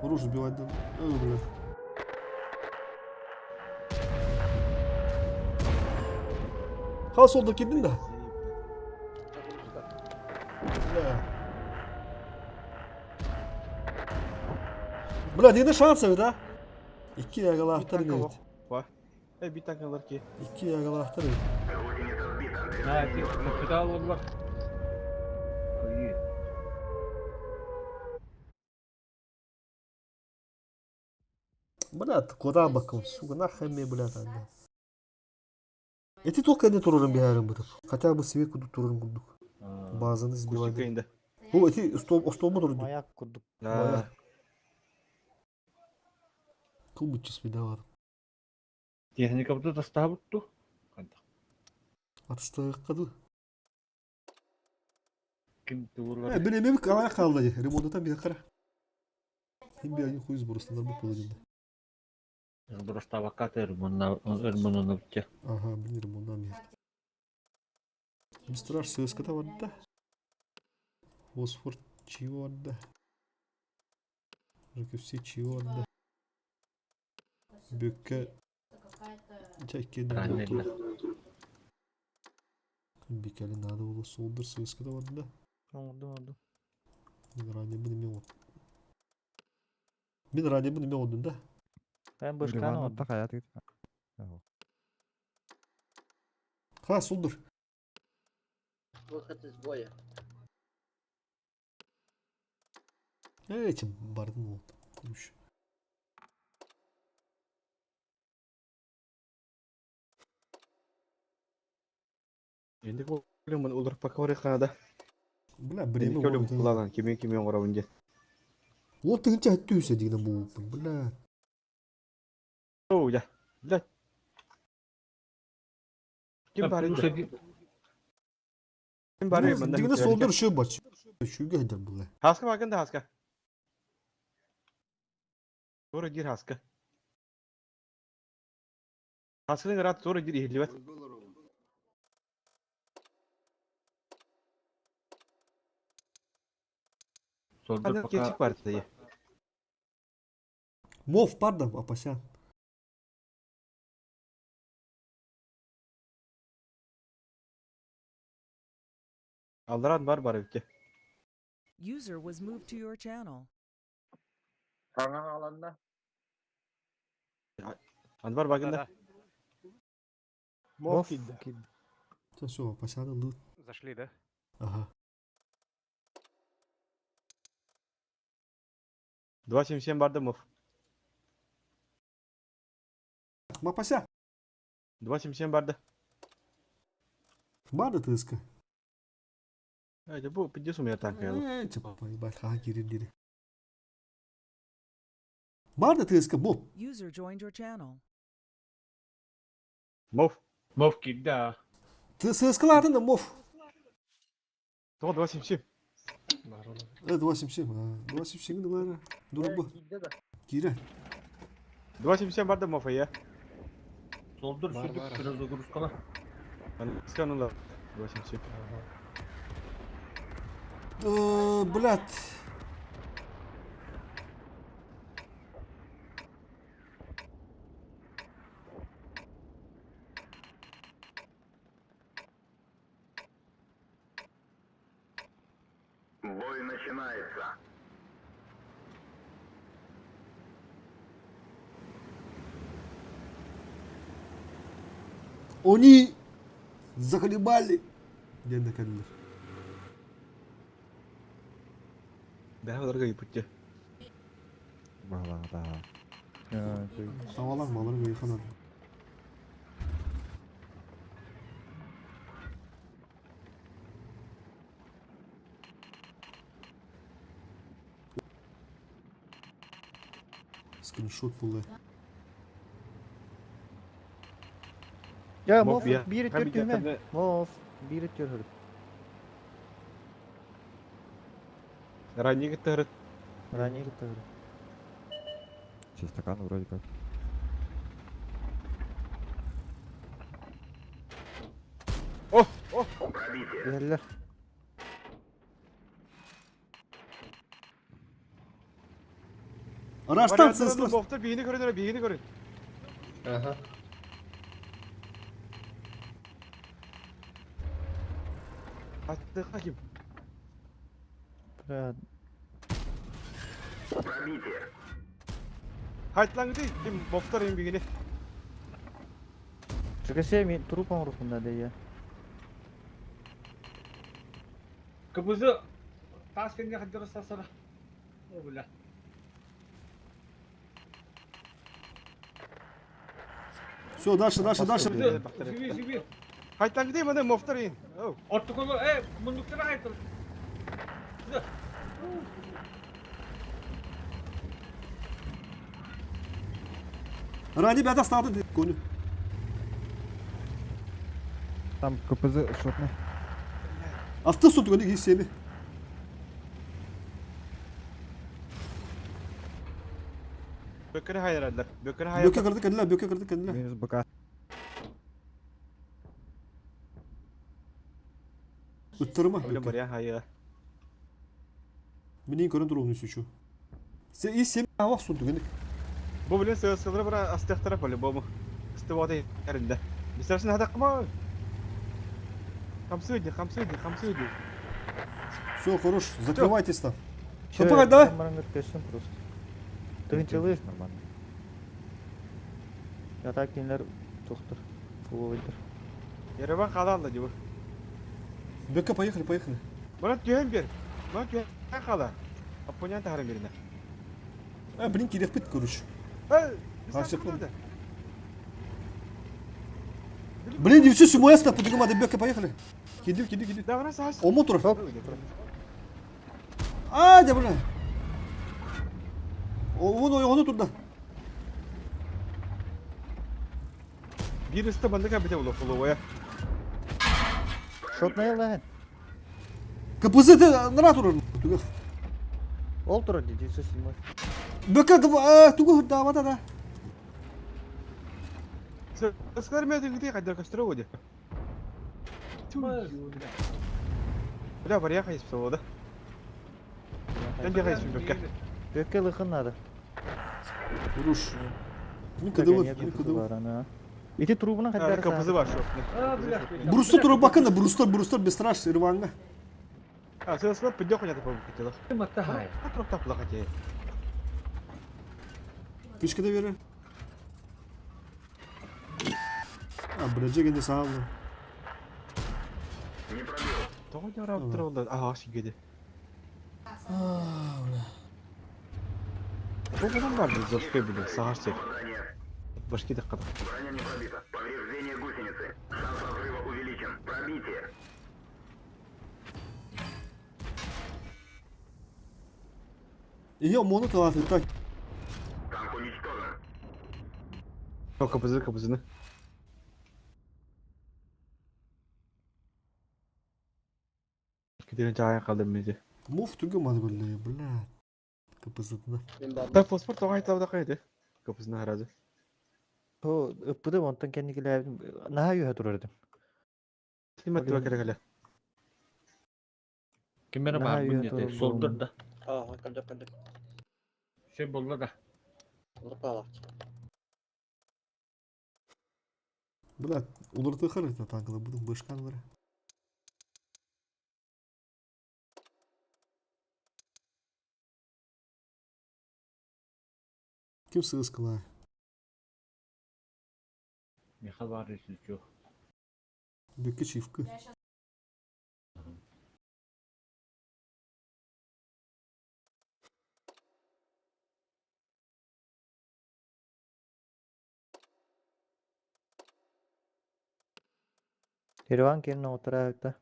Руш сбивать да. Бля. Ха солда кидin de. Bля. Bля, yine şans evet ha. İki yagalı Bir ahtar tanka evet. var. Var. Bir tanka var ki. İki yagalı ahtar evet. Гусеница сбита. Ha, kıpıda oldular. İyi. Блядь, куда баком, сука, нахуй мне, блядь, anda. Эти только не турурun bir yarım bırak. Хотя бы свет kudu turun kuduk. Bazını Кустик сбивать. кайында. Bu eti stol mu durdu? Маяк курдук. Да. Kıl bütçesi bir daha var. Техникабды тастабытту. Atıştı kadı. Kim tuğurlar. Ben emeğimi kalaya kaldı. Remontada bir kara. Hem bir ayın kuyuz burasından bu kılıcında. Burası vakat ermanını bitti. Aha bilirim ondan bir. Mr. Söz kata vardı da. Fosfor çiğ vardı. Rakıfsi çiğ vardı. Bökke çekken Ranella. bir kere nada olur soldur söz kata vardı da. Oldu. Ben radyo bunu ne oldu? Ben radyo bunu ne oldu da? Ben başkan Ливан oldum. отта хаят ит. Ага. Ha soldur. Выход из боя. Evet bardın oldu. Konuş. Енді ойлаймын олар пока орайқанада. Бля, Мен бреме ойлаймын oldu. құлаған кемен қарауын де. Ол тыңча түсе деген бұл. Бля. Оу, да. Блядь. Kim var indi? Kim var indi? Digine soldur şu baş. Şu geldi bula. Haska bakın da haska. Sonra gir haska. Haska'nın rahat sonra gir ihlivet. Soldur Hadi baka. geçik var dayı. Mov pardon apaşan. Aldıran var ülke. User was moved to your channel. Hangi alanda? Anvar bakın da. Мов. Sen şu apaşan loot. Зашли, да? Aha. 277 vardı mı? Apaşan. 277 vardı. Bana tızkı. Hadi bu pidiyorsun ya tankaya. Çapayı başka girin dedi. Bana tızkı bu. User joined your channel. Mov. Mov kidda. Tızkılardın da mov. Doğru 277. Evet vasimşim. Vasimşim de var. Dur bu. Giren. 277 vardı mı ya? Soldur sürdük biraz da kala. Ben skanula. 277. Блядь. Бой начинается. Они захлебали. Где наконец? Daha kadar kayıp bitti. Бала да. Я чөй. Havalan malları böyle kanar. Скриншот фуллы. Ya Mov Mov ya. bir Hem tür bir tüme. yakında- Mov bir tür hırık. Ранее gitti hırıt. Ранее gitti hırık. Чистакан вроде как. Пробитие. Geldiler. Araçtan sesler. Boftar birini görün, birini görün. Ага. Attı hakim. Бля, Пробитие. Haytlan değil, kim boftar en birini. чекасе мен трупом рухунда да я. Кыбызы тас кенге хаддыр сасыра. О бля. Все, дальше. Кыбызы живи. Haytlan değil mi boftar en? Oh. Отты колу, мундуктара айтыр. Ради бята стады кonu. Там КПЗ шотный. Автı su konu hissemi. Bökere hayırlar. Bökere hayır. Böke kırdık kendiler. Минус БК. Uttırma. Öyle var ya hayır. Minin körün durulmuş şu. Sen hissemi hava sundu konu. Bu bilen söz kılır bana astık taraf öyle bu mu? İstivada yerinde. İstersen hadi kıma. Хамсуйди. Все, хорош, закрывайтесь там. Чё, Попадай, давай. баран өткөзсүң просто. Тыгынчылы. Нормально. Ятак кинлер тоқтыр. Фуловайдыр. Yerevan kalanla gibi. Бöke поехали. Bana tühen bir. Bana tühen kala. Aponyan taharım birine. Блин, кирек бит, короче. Hey! Karşı Блин, не все сумоясно, подумай, Бöke поехали. Киди. Davran sağ. O motor. Hadi buna. Onu dur da. Bir üstte bandı kapite bulu Fulova'ya. Шотная лайн. Kapısı da nara durur. Ол тұр 907. Böke tugu davada da. Sıkar mı ödül gidiyor kadar kaçtıra o diye. Bля, var ya kayıp Fulova'da. Ben de kayıp Böke. Бөкке лыхын надо. Vuruş. Min kadımı. Бар ана. Ити трубына Ha, kapısı var şu. А, бля. Brus'ta dur bakın da Brus'ta бесстраш Ирванга. Ha, söz kılıp pidyok oynadı bu kitede. Мата хай. Çok tapla kaçıyor. Pişkide verir. Bırakacak indi sağ olun. Не пробил. Doğru ya raptor oldu. Aha şigedi. Bu kadar vardı Zoşkay bile sağır çek. Здание. Başka dakikada. Броня не пробита. Повреждение гусеницы. Шанс разрыва увеличен. Пробитие. İyi ama onu talaf et. Tak. Танк уничтожен. O kapısını. Gidelim cahaya kaldım bizi. Muf turgamadı böyle. Bля. Kapısında. Мен бардым. Ben fosfor toğay tavda kaydı. Kapısını herhalde. О, ыппыды онтон кеннигилээбин наха үйө турар эдим. Hizmet ve kere. Кемере Nah, бар iya, бун tuh, дете. Солдыр да. Ага, калдык. Şey boldu da. Лапалак. Bля. Onları tıkarız da tankla. Bunun başkanları. Kim sığız kılar? Михаил Варисович yok. Böke çiftki. Ереван кенин отурабыкта.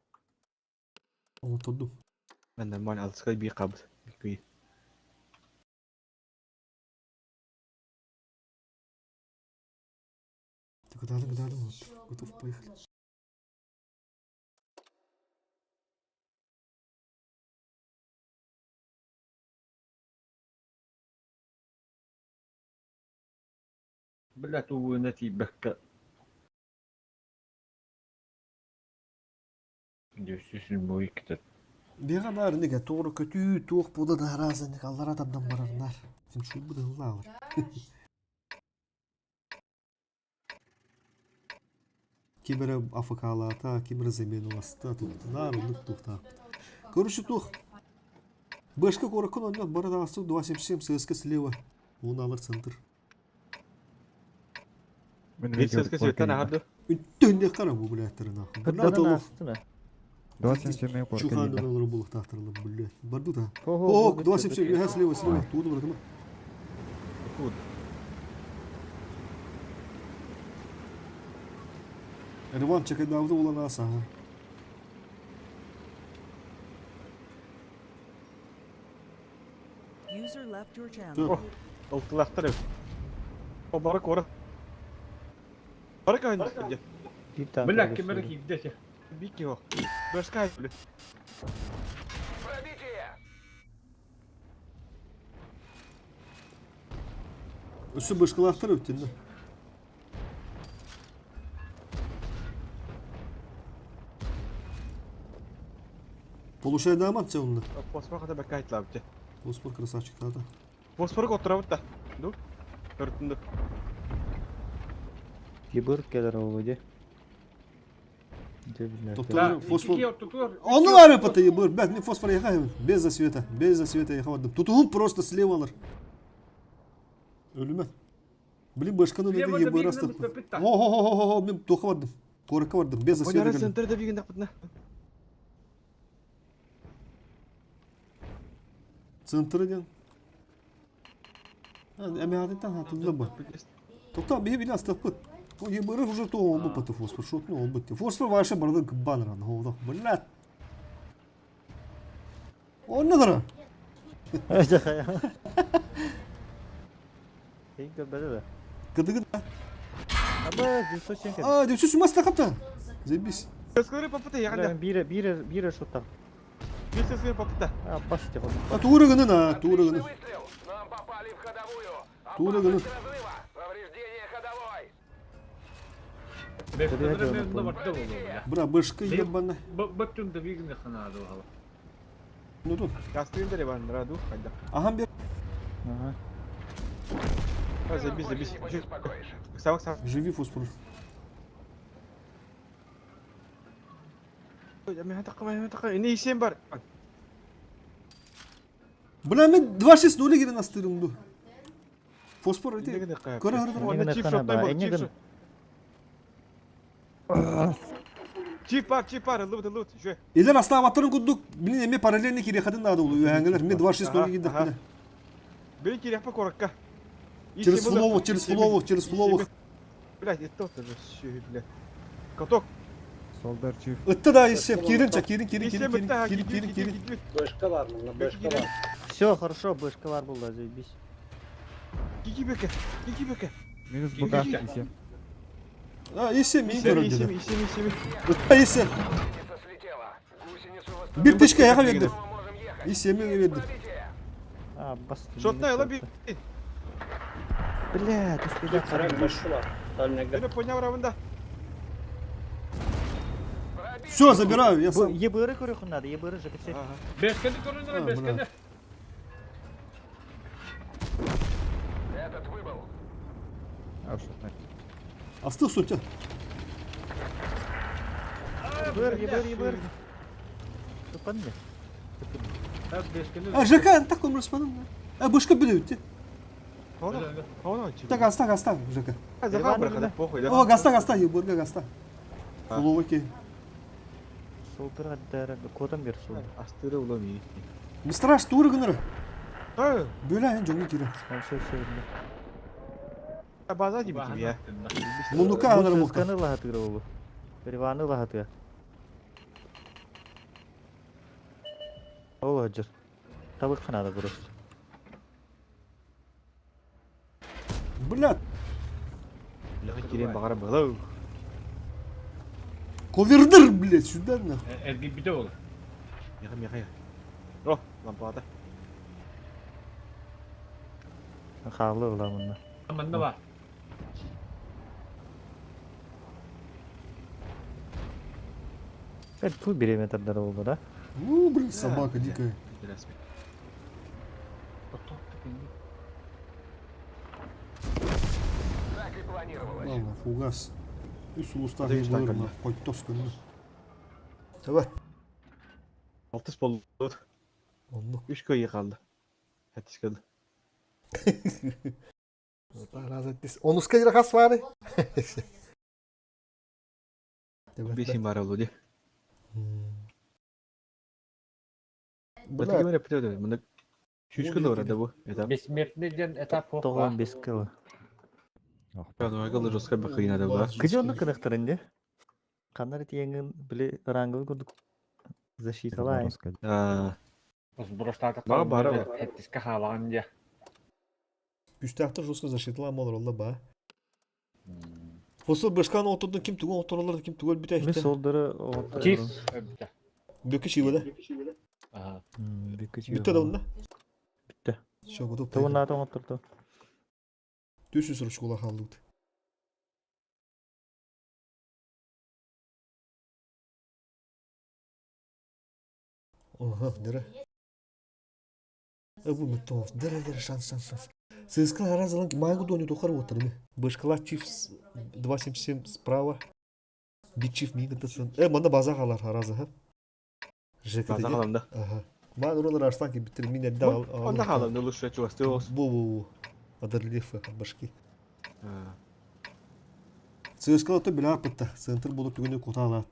Oturdum. Ben de mal altıskay bir kabız. Bir Ты куда вот. Готов поехать. Бля, ту вынати бәккә. Дöşsüzün bu iki de. Bir kadar ne doğru kötü tuğ bu da razı ne kallar adamdan bararlar. Sen şu bu da hıllağır. Kimere Afrikalata, kimere zemin olasta tuttular, onu tuttular. Короче, тух. Башка коракон он бара да асу 27 ССК слева. Он алар центр. Мен Бит сескesi yetten hardı. Үттөнде кара бу билеттерин ахы. Хырдадан астына. 27 мен Чухан поркалина. доллар булык тахтырылып билет. Барду да. Ого, О, 27 я слева слева. Туду братым. Kud. Реван чекай давды улана аса. User left your channel. Dur. Oltulaktır ev. O barak ora. Barak aynı. Bir tane. Bilak kimere gitti. Bir ki o. Başka ay bile. Пробитие! Üstü башкалактыр өттенде. Получай дамат че онда. Fosfor kadar bekayet la bitti. Фосфор красавчик тата. Fosforu oturamıt da. Dur. Örtündü. Ебыр келер олуде. Топтор фосфор. İki tutur. Он лары пата ебыр. Бәт не фосфор яхай. Без засвета. Без засвета яхавадым. Тутугум просто слевалар. Өлүмө. Блин, башканы неде Слева ебыр да асты. бигинен пеппита. О, мен тохавадым. Коракка бардым. Без засвета. Oynaran келдим. center'da bir gün yaptın. Центры ден. Эми адеттен хатында бар. Токта бие бина стапыт. О ебыры уже то ол бупаты фосфор. Шотну ол бутты. Фосфор ваше барды банран. Олда. Блядь. Он надара. Ең көрбеді да. Кыдыгы. Аба, жүз кен. А, деп сүз маста капта. Зебис. Seskleri papıta yakında. Бире шоттар. Bir seskleri papıta. А, бас деп отыр. А турыгыны на, турыгыны. Выстрел! Нам попали в ходовую! Тура, Опасность да. разрыва! Повреждение ходовой! Beşkene ben de baktım oğlum. Бра, башкы ебана. Baktım da bigine kanadı hala. Ну тут. Gazete de var. Radu. Hayda. Ага, бер. Ага. Hadi biz de biz. Не побеспокоишь. Savak savak. Живи фосфор. Hemen takım. Ne işin var? Бля, мен 2-6-0 гире настырымды. Фосфор Ne эти. kadar Кара кара. Onu Onda çift yakana shot'tan ba, bak. enge Çift var. Lıvıt. Şöyle. Элер астааваттарын куддук. Блин, эме параллельный кире хатын надо улу. Үһәңгелер. Мен 2-6-0 гидек Ага. беле. Bir kere yapma korakka. Через флову, через флову. Блядь, это вот же şöyle блядь. Каток. Солдар чиф. Ытты да исеп. Киринча, кирин. İşte bitti ha. Gidiyor. Бэшка бар, мына бэшка бар. Все, хорошо, бышкалар болды, заебись. İki beke. Минус бука. Исем. А, исеп мен көрөм деди. İşim. Ытта исеп. Гусеница слетела. Гусеницу восстановить. Бир тишке яка берди. Мы можем ехать. Исеме берди. Пробитие! А, бас. Şotla yola bir. Блядь, успели Сарай бэшка бар. Дальняга. Beni ponya ravında. Все, забираю, я Бұл сам. ебыры көретін надо, ебыры жігітсе. Beşkene göründüler Ha, beşkene. Этот выбыл. Авшотнай. Астык сутя. Ебыр. Тупан не? Ha beşkene. А, ЖК, так он распадан. А, бышка билет. Onu açayım. Так, аста, ЖК. Zaha bırakın. Похуй да. О, гаста, ебырга гаста. Фловаки. Сол бір ғаддары, кодан бер сол. Astırı ulan iyi. Мистраш, турыгыныр. Ha. Бөлә ен жоңы кире. Сол сөйлемді. Bazen gibi ya. Мунука Бұл анар мукта. сөзганы лағатыгыр олу. Переваны лағатыға. Ол ғаджыр. Табық қанады бұрыс. Блядь, Lakin gireyim bakarım bakalım. ковердыр, блядь, сюда нахуй. Ergi bir de olur. Yakın. Oh, lampada. Қағылы ұламында. Amanda var. Бәл пул береметрдері oldu да. Ну, блин, собака дикая. Resmi. как и планировалось. Ладно, фугас. Üst uluslar Hadi üç tane yıllarına kaldı. koytos günü. Evet. 6 boldu. Onluk. 3 koyu kaldı. Hatice kaldı. Allah razı etsin. Onuska lira kas var. Evet. 5 var oldu diye. Bu Batı gibi yapıyor. Bunda 3 kilo var da bu. Etap. Besmertli etap yok. 15 kilo. Ben o kadar Roska bakayım hadi bu. Кыжы онны кынықтырынды. Қанар тиеңін біле ыраңғы көрдік. Защиталай. Броштарды Бага бара бар. Әттіске қалаған де. Üstahta жестко защитила модеролла ба. Фосыл башкан отырдың ким түгөн отырларды ким түгөл бите Мен айтты. солдары Чиз. Бөкө чигода. Бүтө да онда. Бүтті. Шо году. Туғын аты отырды. Түшү сұрыш кола халдык. Ага, дере. Bu müttof. Dere шанс. ЦСКА разаланки майгу доню тохар отыр. Башкала Чифс 277 справа. Бичиф мигатасын. Мында база қалар разы, ха. ЖКТ. База қаламда. Ага. Ман уралар арстанки битир мине да. Onda қаламда лучше чувствую. Бу. Адарлифа башки. ЦСКА то била пытта. Центр болуп түгөнү кота алат.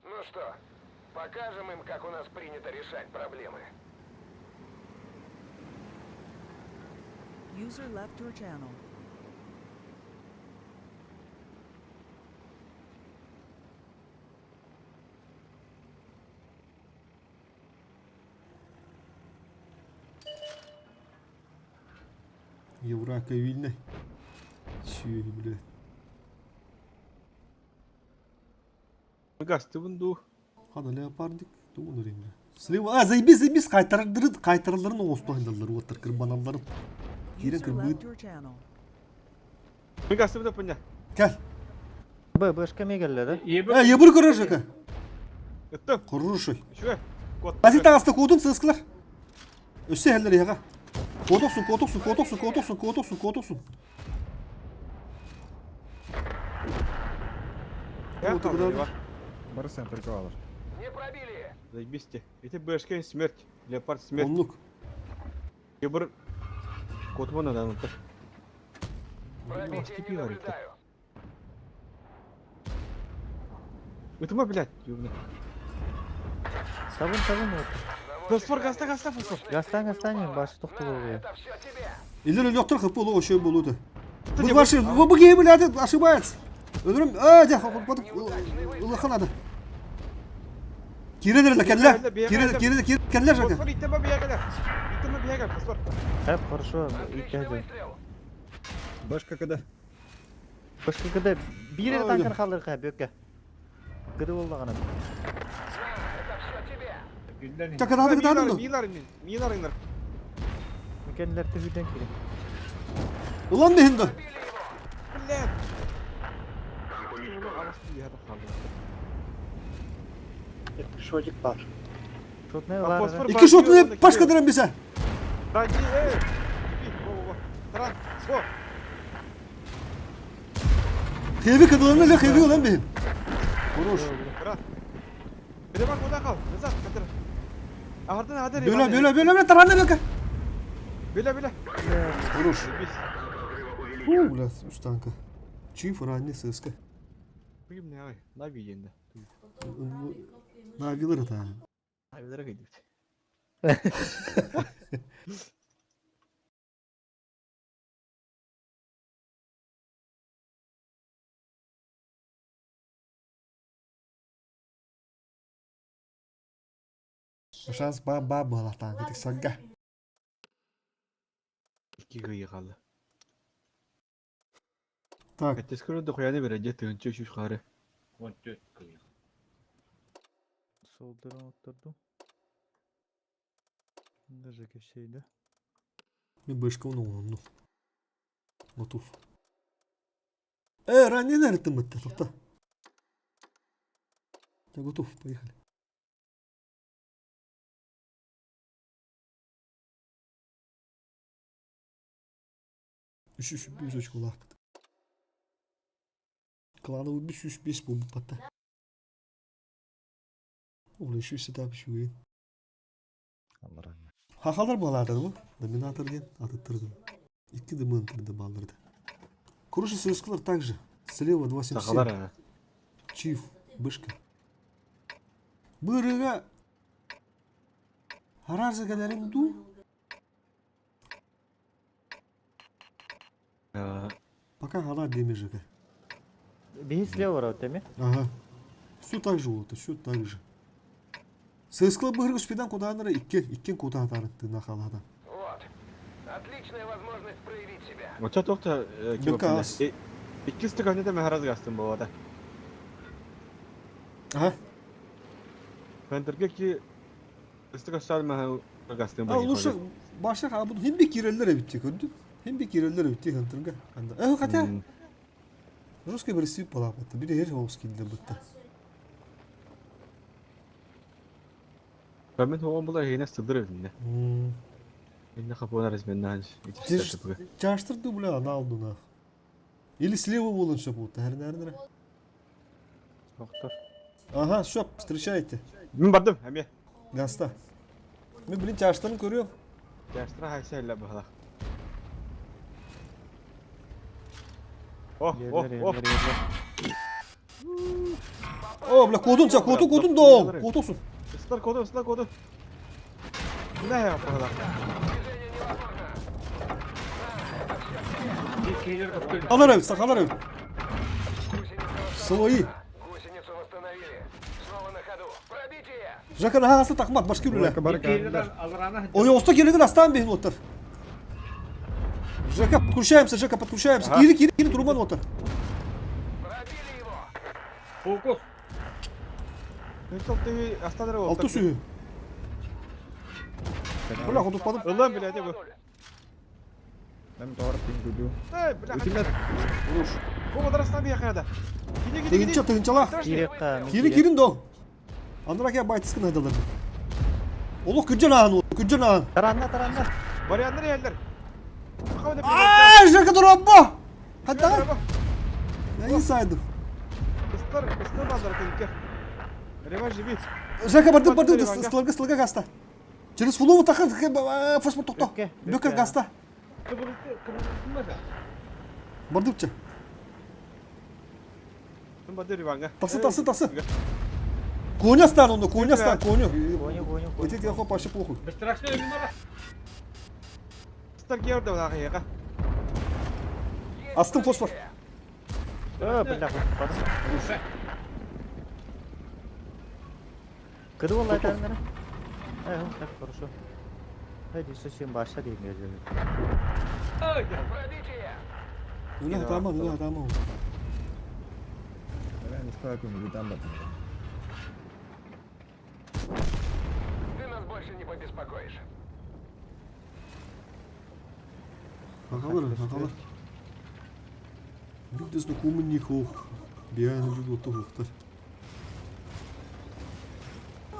Ну что, покажем им, как у нас принято решать проблемы. User left your channel. Еврака Вильна. Чё, блядь. Gazete bunu. Hadi leopardik. Doğru ringe. Слева. Заебись, кайтарылдырын оостойдалар отыр кырбаналларын. Кирен User кырбыт. left your channel. Gazete bu da punya. Gel. Башка мегелледі. Ебір көрөр жака. Öttüm. Хороший. Şuraya. Газет аста кодун сыскылар. Өссе хәлләр яга. Котоксун. Ya Otur kaldı abi. var. Бары центрге алыр. Не пробили! Заебись. Это БШК смерть. Леопард смерть. Онлук. Ебір. Кот бана да ұмытыр. Пробить я не наблюдаю. Это мы, блядь. Ёбаный. Сабын от. Фосфор, гаста, фосфор. Гастан, башы тоқты болуы. Это все тебе! Илер yoktır kapı olu o şey buludu. Bu başı bu gibi bile aşıbayız. Ölürüm. De kapatıp ılakanadı. Kiredir kelle. Kire keller şaka. Фосфор, иттема бия kadar. Фосфор. Хәп, хорошо. Отличный Иттәді. выстрел! Башка када. Башка кіді. Бір ері танкын қалдыр қай, бөкке. Кіді болды ғана. Это все тебе! Takadadı. Milar inler. Мекенлер түбіден келем. Ulan ne hindi? Блядь. Алашты яда қалды. Шотик бар. Шотны А var. фосфор İki şotu hep başka diren bize. Ради, Таран, во. Hevi kadınlarına ne hevi olan benim. Konuş. Таран. Bir de bak oda kal. Nazar, katır. Ağırdan ağır. Böyle taranla bakın. Böyle. Konuş. Biz. Ulan üst tanka. Çift ranne sıska. Bugün ne ay? Ne bileyim de. Ne yapıyorlar da? Hayvanlara gidiyor. Şans ba bala tanka tek sagga. İki kıyı kaldı. Так. Ertesi gün de koyanı verecek. Tığınca şu karı. 14 kıyı. Солдарын отырдым. Даже кепсейді. Мен башка onu. Готов. Ранне нәрттім бітті тоқта. Я готов, поехали. Үш бес очко лапыт. Клановый бес үш бес бомба патта. Ол еще сетап шуен. Allah rahmet. Хахалар балады bu. Доминатор ден атыттырды. Икки дымынтырды балдырды. Круши сыскалар также. Слева 277. Тахалар. Чиф, бышка. Бырыга. Аразы кадәрен ду. Пока гала демежика. Биһи слева барабыт эми. Ага. Все так же вот, все так же. Сыскала бырыга спидан куданара иккен кудан тарытты нахалада. Вот. Отличная возможность проявить себя. Оча токта Бекас. İki stıkanı da meharaz gastım bu arada. Ага. Ben Türkiye ki stıkaşlar meharaz gastım bu. А лучше башак абу hem bir kirellere bitti gördün. Hem bir kirellere bitti hantırga. Anda. Хотя русский берси полапатты. Bir de her hoskilde bitti. Ben o bunlar yine sıldır evinde. Yine kapılar resmen Çaştırdı bile ana aldığına. Или слева волон все будет. Нерде. Доктор. Ага, шоп, встречайте. Ben bardım hem ya. Гаста. Мы, блин, çaştırını görüyorum. Yaştıra hayse elle bakalım. Oh oh oh. О, бля, kodun da. Kodunsun. Islar kodu. Ne ya bakalım. Alır ev, sakalar ev. Свои. Гусеницу восстановили. Снова на ходу. Пробить ее. Жака hasta takmak başka biriyle. Кейлерден алрана. Ой, уста келеген астан бейін отыр. Жака, подключаемся. Кири, турман отыр. Пробили его. Фокус. Hırtıldı hastaları oldu. Altı suyu. Bırak oturtmadım. Ulan bile de bu. Ben doğru pingudu. Hey bile. Vuruş. Bu kadar hasta bir yakada. Gidi. Тыгынчала. Кирекка. Кирин до. Андрак я байтыскын айдаларды. Олух күджан ағын. Таранна. Varianlar yerler. Ааа, Жака дұрабба. Хадда. Я не сайдым. Islar bazıları tehlike. Revanş gibi. Жака барды, слага гаста. Через фулову тақын, фосфор тоқта. Бөкке. Бөкке гаста. Бардыпча. Badı rivanga. Тасы. Коня стан, коня. Коню. Эти тебя хопаши похуй. Бестрашный юмора. Islar geldi bana yaga. Астым фосфор. Бля, Кыды ол айтарыңдар? Так, хорошо. Hadi совсем başla diyeyim ya. Пробить ее. Уна атама. Ben ispatım buradan bakın. Ты нас больше не побеспокоишь. Хакалар. Бидес документ хох. Бияны жүгөтө хоктар.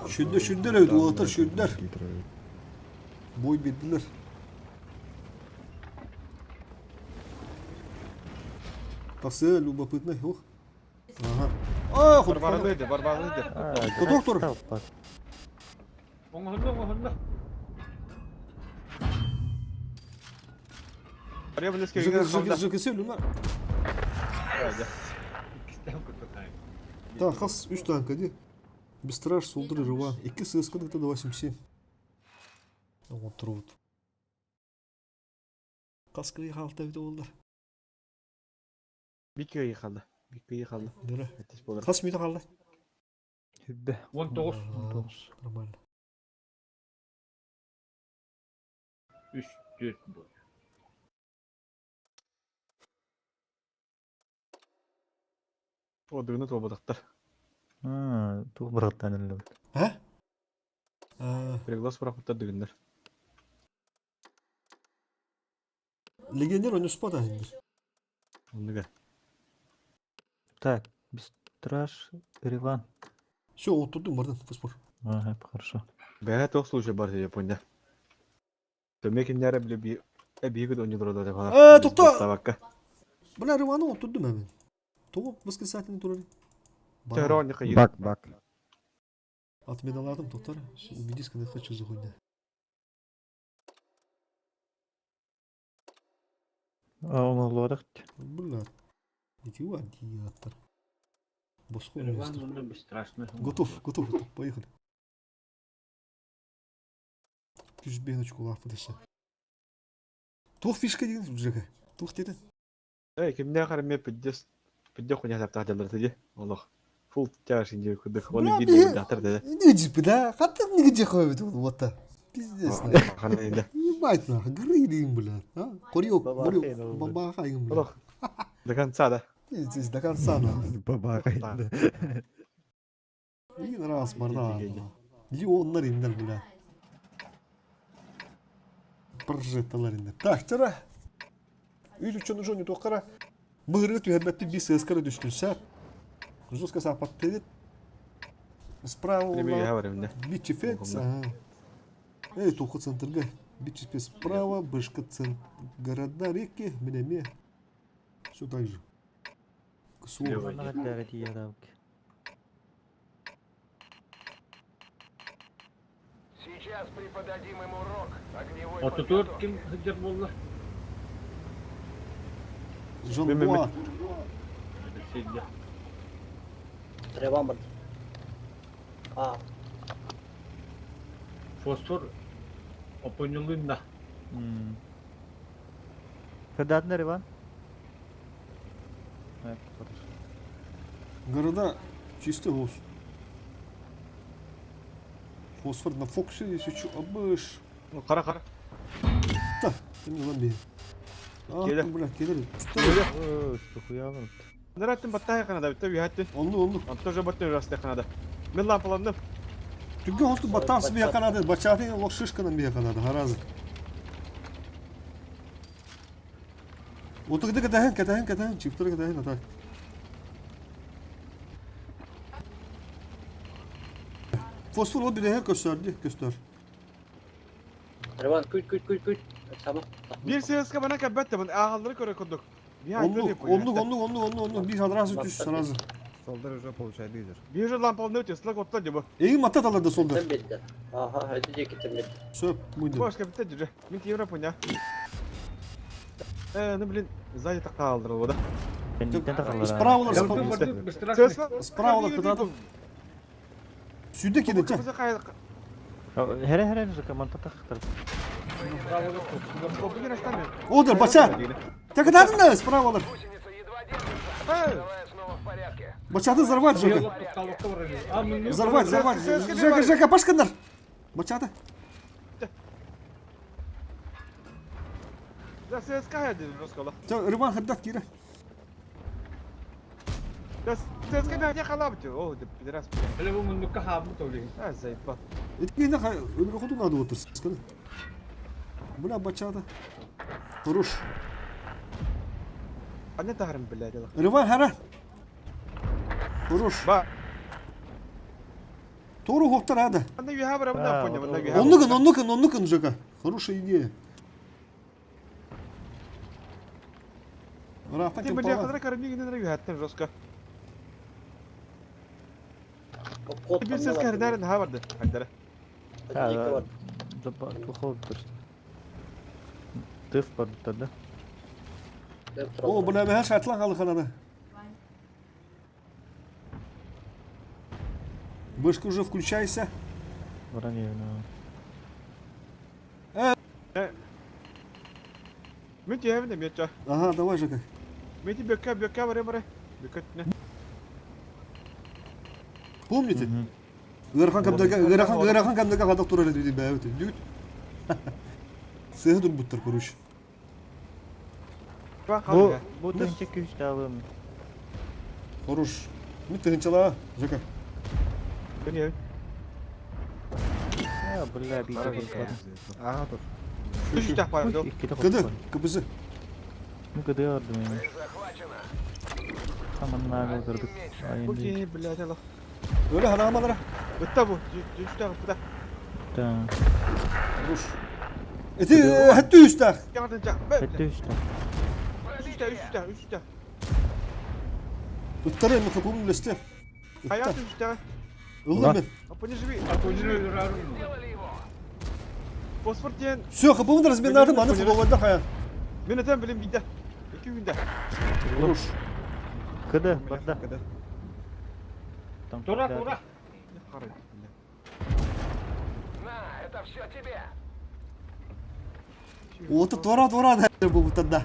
Шүндер өйдү отыр, шүндер. Бой бердилер. Тасы любопытный, ох. Ага. Barbarlıydı. Доктор. Оңғырды. Oraya bunu eskiden kaldı. ЖКС өлүмөр. Так, хас 3 танка ди. Бесстраш, Солдыр, Рыван. 2 ССК 287. Вот труд. Каскы халта бит олдар. Bir köy kaldı. Дыра. Ateş bolar. Кас миде калды. Hübbe. 19. Нормально. 3-4 boy. Odunu topladıklar. Тух бұраттан ілі. А? Приглас бұрақпытар дегендер. Легионер он спада индир. Ондыға. Так, Бестраш, Риван. Все, отурдum бардан, фосфор. Ага, хорошо. Бәһә тох случай бар Япония. Төмекиннәре беле би бигет оньюларда да Э, тукта! Табакка. Бля, Рываны отурдум әмен. Тоғы восклицательный турары. Tehran кайы. Бак, бак. Отмедаладым, тоқтар. Убедись, когда хочу заходить. Оңолорак. Бля, иди адиатор. Боско Иван, он бесстрашный. Готов, поехали. Күз беночку лапы десе. Тух фишка деген жака. Тух деді. Кимне қараме пиддес хуйня таптадылар тиде. Аллах. Фул тяж инде күдік. Бля, Оны бе- видео датыр деді. Не джипы, да? Хаты не где ходит вот так. Пиздец, на. Хана инде. Ебать, на, грыли им, бля. А? Курил, Бабахай, ну, бля. бабаха им, бля. Аллах. До конца да. Пиздец, до конца, на. Бабахай. Да. Один раз, барда. Геди. Леонlar inler, бля. Пржеталар inler. Так, тара. Үйді чөні жоны тоқара. Бұғырғы түйәбәтті бес ескара түстінсә. Жестко сапаттыгыт. Справа Лемеге ула. хабар инде. Бичи фец. Эй, тоқы центрга. Бичи фец справа. Бышка центр. Города, реки. Менеме. Все так же. Лево. Оңолорак дияр. Сейчас преподадим им урок. Огневой Atatürk подготовки. kim hıcır buldu? Жан Мен- Буа. Сидя. Тревам бар. А, Fosfor опынылында. Кырдаатынар, Иван? Хорошо. Города чисто гос. Фосфор на фокусе, если что, обыш. Қара. Да, ты не ламби. А, Келе. бля, келе. Стухуялым. Нәрәттен баттаа канада битте бихәттен. Онлу. Антон же баттын расты канада. Мен лампаландым. Түгге хосту батам себе канады, бачаты лох шишканан бия канады, харазы. Отыгды катахын, чифтыры катахын, атак. Фосфор ол бидеһе көстөр. Треван, күт. Tamam. Bir seska bana kabbette ben ağalları köre kurduk. Bir ay böyle Онлук, bir hadrası düş, sarazı. Солдар уже получает лидер. Bir же лампалını ötesi otla diye bu. Eğim matat aladı solda. Kim bildi? Aha, hadi ceketim bildi. Söp, buydu. Başka bitti cüce. Min tiyevre punya. Ne bilin zayı takla aldırır o da. Кендиттен тахалар. Справа, Бесстрашный. справа кыдады. Сүйдө кедече. Kızı kaydı. Хере жакаманта тахтар. Bugün açtan mı? Одар, бачат. Текададын да, справалар. Гусеница едва держится. Давай снова в порядке. Бачаты взорвать, Жека. Взорвать. Жека, башкандар. Бачаты. Ya ses kaydı Roskola. Рыван хаддат кире. Ya ses kaydı ya kalabıtı. Oh biraz. Hele bu mundukka habı tavli. Ha zayıf bak. Эткейде өмүрө кутун ады отурсун. Сканы. Бля, бачаты. Туруш. Anne taharım billahi de. Рыван хара. Туруш. Bak. Тору хоктар ады. Anne bir haber bundan punya. Bundan bir haber. Оннукын, Жека. Хорошая идея. Рафта Ти кем бля пала. kadar karım yine bir hatten Roska. Kod Bir ses kaydı nereden haberdi? Haydara. Hadi ceket var. Тухол дурс. Тыф бардыда. О, бля, бәһә шартлан калды канада. Вышка уже включайся. Враньевна. Min tiyevinde mi yatça? Ага, давай, Жека. Min ti bökka bare. Bökka ne? Помните? Ырахан камдага кадак турар эди бәбит. Дүт. Сыгы буттар короче. Bak Бу kaldı. бу тынча күч табым. Хорош. Ну тыгынчала, Жека. Beni ev. Я, бля, бийди. Ага, тур. Düş tak var. Кыды, кыбызы. Ну кыды орду мени. Захвачено. Саман нагыл кырдык. Bu Айынды. ki billahi Allah. Öyle hanamalara. Bitta bu. Düştü bu da. Да. Vuruş. Eti hatta üstte. Yardımcı. Хэтэ үстэ. Üstte. Üttare mi kapımın üstte. Hayat üstte. Öldüm ben. Апони живи. Сделали его. Fosfor diyen. Şu kapımın da resmen nerede bana futbolda hayan. Ben neden bileyim bir de. 2 günde. Vuruş. Кыды, барда. Тура, тура. На, это все тебе. Otu tora der bu butada.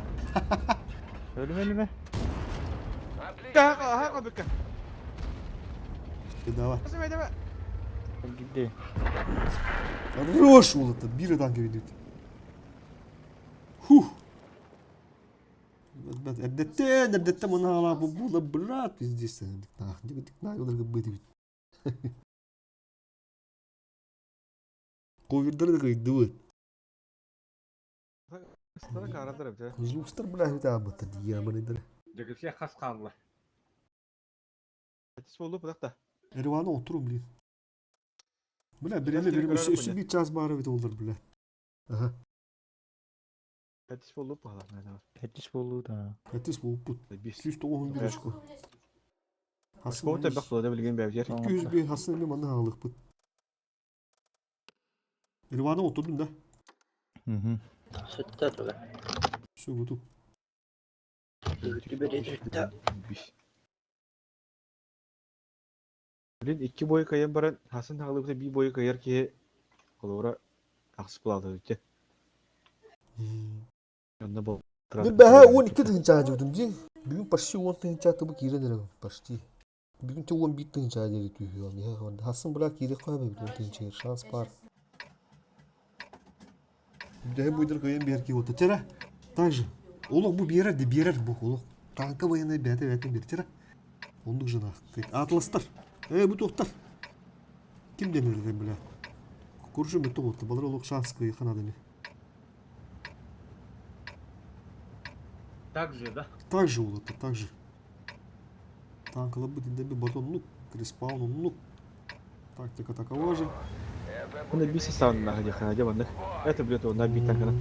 Ölme. Ya ha kabuk. Bedava. Nasıl bedava? Gitti. Хорош улыта, бир танк ведет. Хух. Әдетте мұны ала бұл брат пиздец. Дикна оларға бөді бит. Ковирдер де кайды бит. Sana karandır bir de. Зустар бля бит абыта дия быныдыр. Дегесе хас қалды. Ateş oldu bırak da. Ervana oturun bilin. Bля birini üstü bir çaz bağırı bit olur bля. Aha. Ateş oldu bırak. Хэтиш болуу да. Әтес болып бұд. Bir 191 очко. Spor tabi bak da bilgen bir yer. 200 bir hasını bir manı ağalık бұд. Ervana oturdun da. Мгм. Sütte dur. Все готов. Sütte. Bilin 2 boyu kayan baran Hasan Tağlı bir boyu kayar ki kolora aksız buladı diye. Yanına bol. Bir daha 12 tınca jordun ji. Bugün paşçı 10 tınca tabu kire nere paşçı. Bugün te 11 tınca jeri tüyüyor. Ya Hasan bula kire koy be 10 tınca şans var. Daha bu idir kayan bir erkeği oldu. Tera. Также. Олог bu bir yere de bir yer bu olog. Tanka bayana bete bir tera. Onduk jana. Atlastar. Bu tohtar. Kim denir de bile. Kurşun bir tohtu. Balar olog şans kıyı kanadını. Так же, да? Так же oldu, так же. Танкалы бы дinde bir батонлuk, респаунлuk. Тактика такова же. Bunu bir sistem nahiye hanaja bandık. Evet biliyor o nabi takana.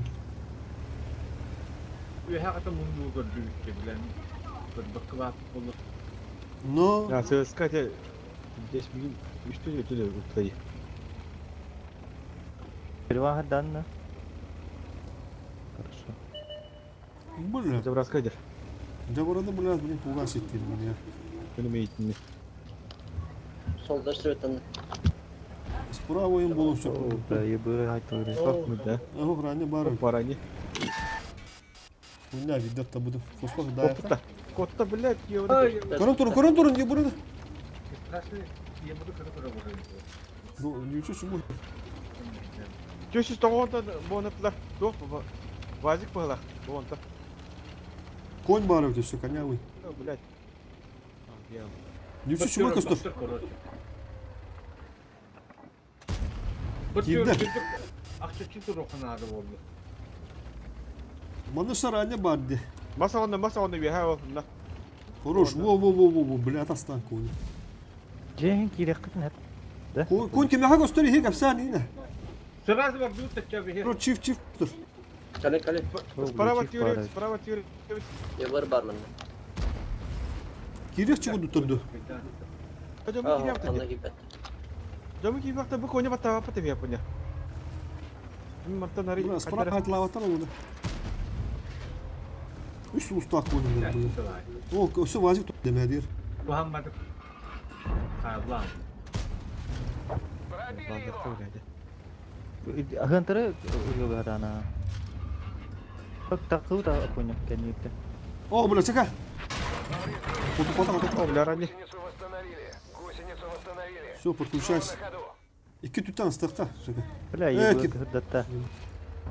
Ühe kata mundu gördük bilen. Bir bakıvat olur. Но Ya söz kaçı. Geç bir gün 3 tüyle utlayı. Перевага данна. Хорошо. бля, Acaba biraz kaçır. да burada bля блин пугас ettin beni ya. Benim eğitimini. Solda süreten. Справа oyun bolun söp. Да, ебы айтылыр. Bak mı da? Aha rani barı. Parani. Oyna видят та budu. Fosfor da. Kotta. Kotta bile diyor. Kurun durun ya burada. Страшно, я буду кыры бурayım. Ну, ничего себе. Köşüs doğanda bu anıtlar. Yok baba. Vazik bağlar. Bu anıtlar. Конь барı ötesi все конявый. Блядь. Ничего себе костур. Kimde? Akçaçı tur okunadı oldu. Bana sarayına bardı. Masa onda bir hava onda. Хорош. Во, бля, тастан конь. Джейн кирек кытнат. Конь кеме ха костур хек апсан yine. Сразу бak bir takça bir. Ро çift dur. Kale. Sparava tüyürü. Yavar barman. Kirek çıkı tuturdu. Camı Ah, kim yaptı? ona gibi. Camı kim yaptı? Bu konya batta apa tabi yapınca. Şimdi matta nari. Bля, справа хатлаватан oldu. Üst usta konumda bu. O все вазик тут демедир. Muhammed Kazlan. Пробили его. Хантары уйгадана. Бак такуу да понял, конечно. О, бля, çeka. Потом. O bile rani. Гусеницу восстановили. Все, подключайся. На ходу. İki tüten ıstıkta. Çeka. Бля, Kim? ебы хырдатта.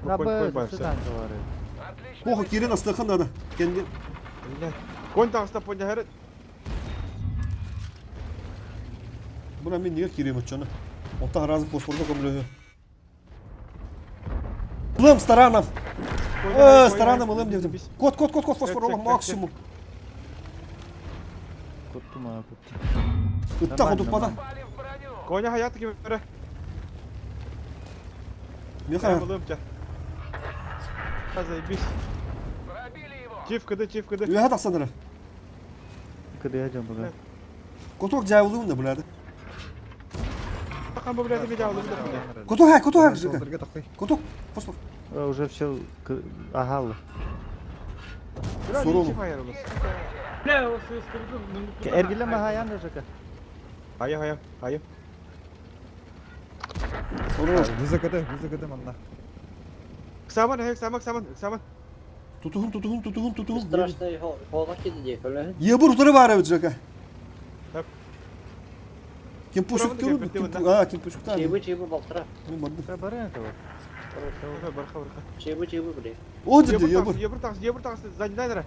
Koy, На koy, Б, başla. сыдан калары. Отлично. Oha kirin ıstıkın da. Kendi. Konya tağısta ponya her. Buna min niye kirim açana. Ota razı fosforda komluyor. Lım staranam. Staranam lım dedim. Kod fosfor oğlum maksimum. Коттума, котtu. Itta koduk bana. Пали в Konya hayatı gibi böyle. Ne Ben kadar? buldum ki. Zaybis. Пробили его. Çift kıdı. Üye hatak sanırım. Kıdıya can bugün. Kotok cayvulduğum da burada. Bakın bu bileti bir daha aldım. Kotok ha, kotok ha. Солдырга тақтай. Kotok, fosfor. Уже все ахал. Biraz Sorun. iyi çift ayar olur. Ne o söz kırdı? Ergile mahayan da jaka. Hayır. Sonra Вызагады манна. Kısaman. tutuhum. Страшный холодок иди, коля. Yabur utarı var evet Jaka. Hep. Kim puşuk Buranın diyor? kıyafeti Kim var. kim puşuk tane. Чебы болтыра. Benim adım. Бары это вот. Barka. Чебы, блядь. O dedi yabur. Yabur taksi. Zanjidayın ara.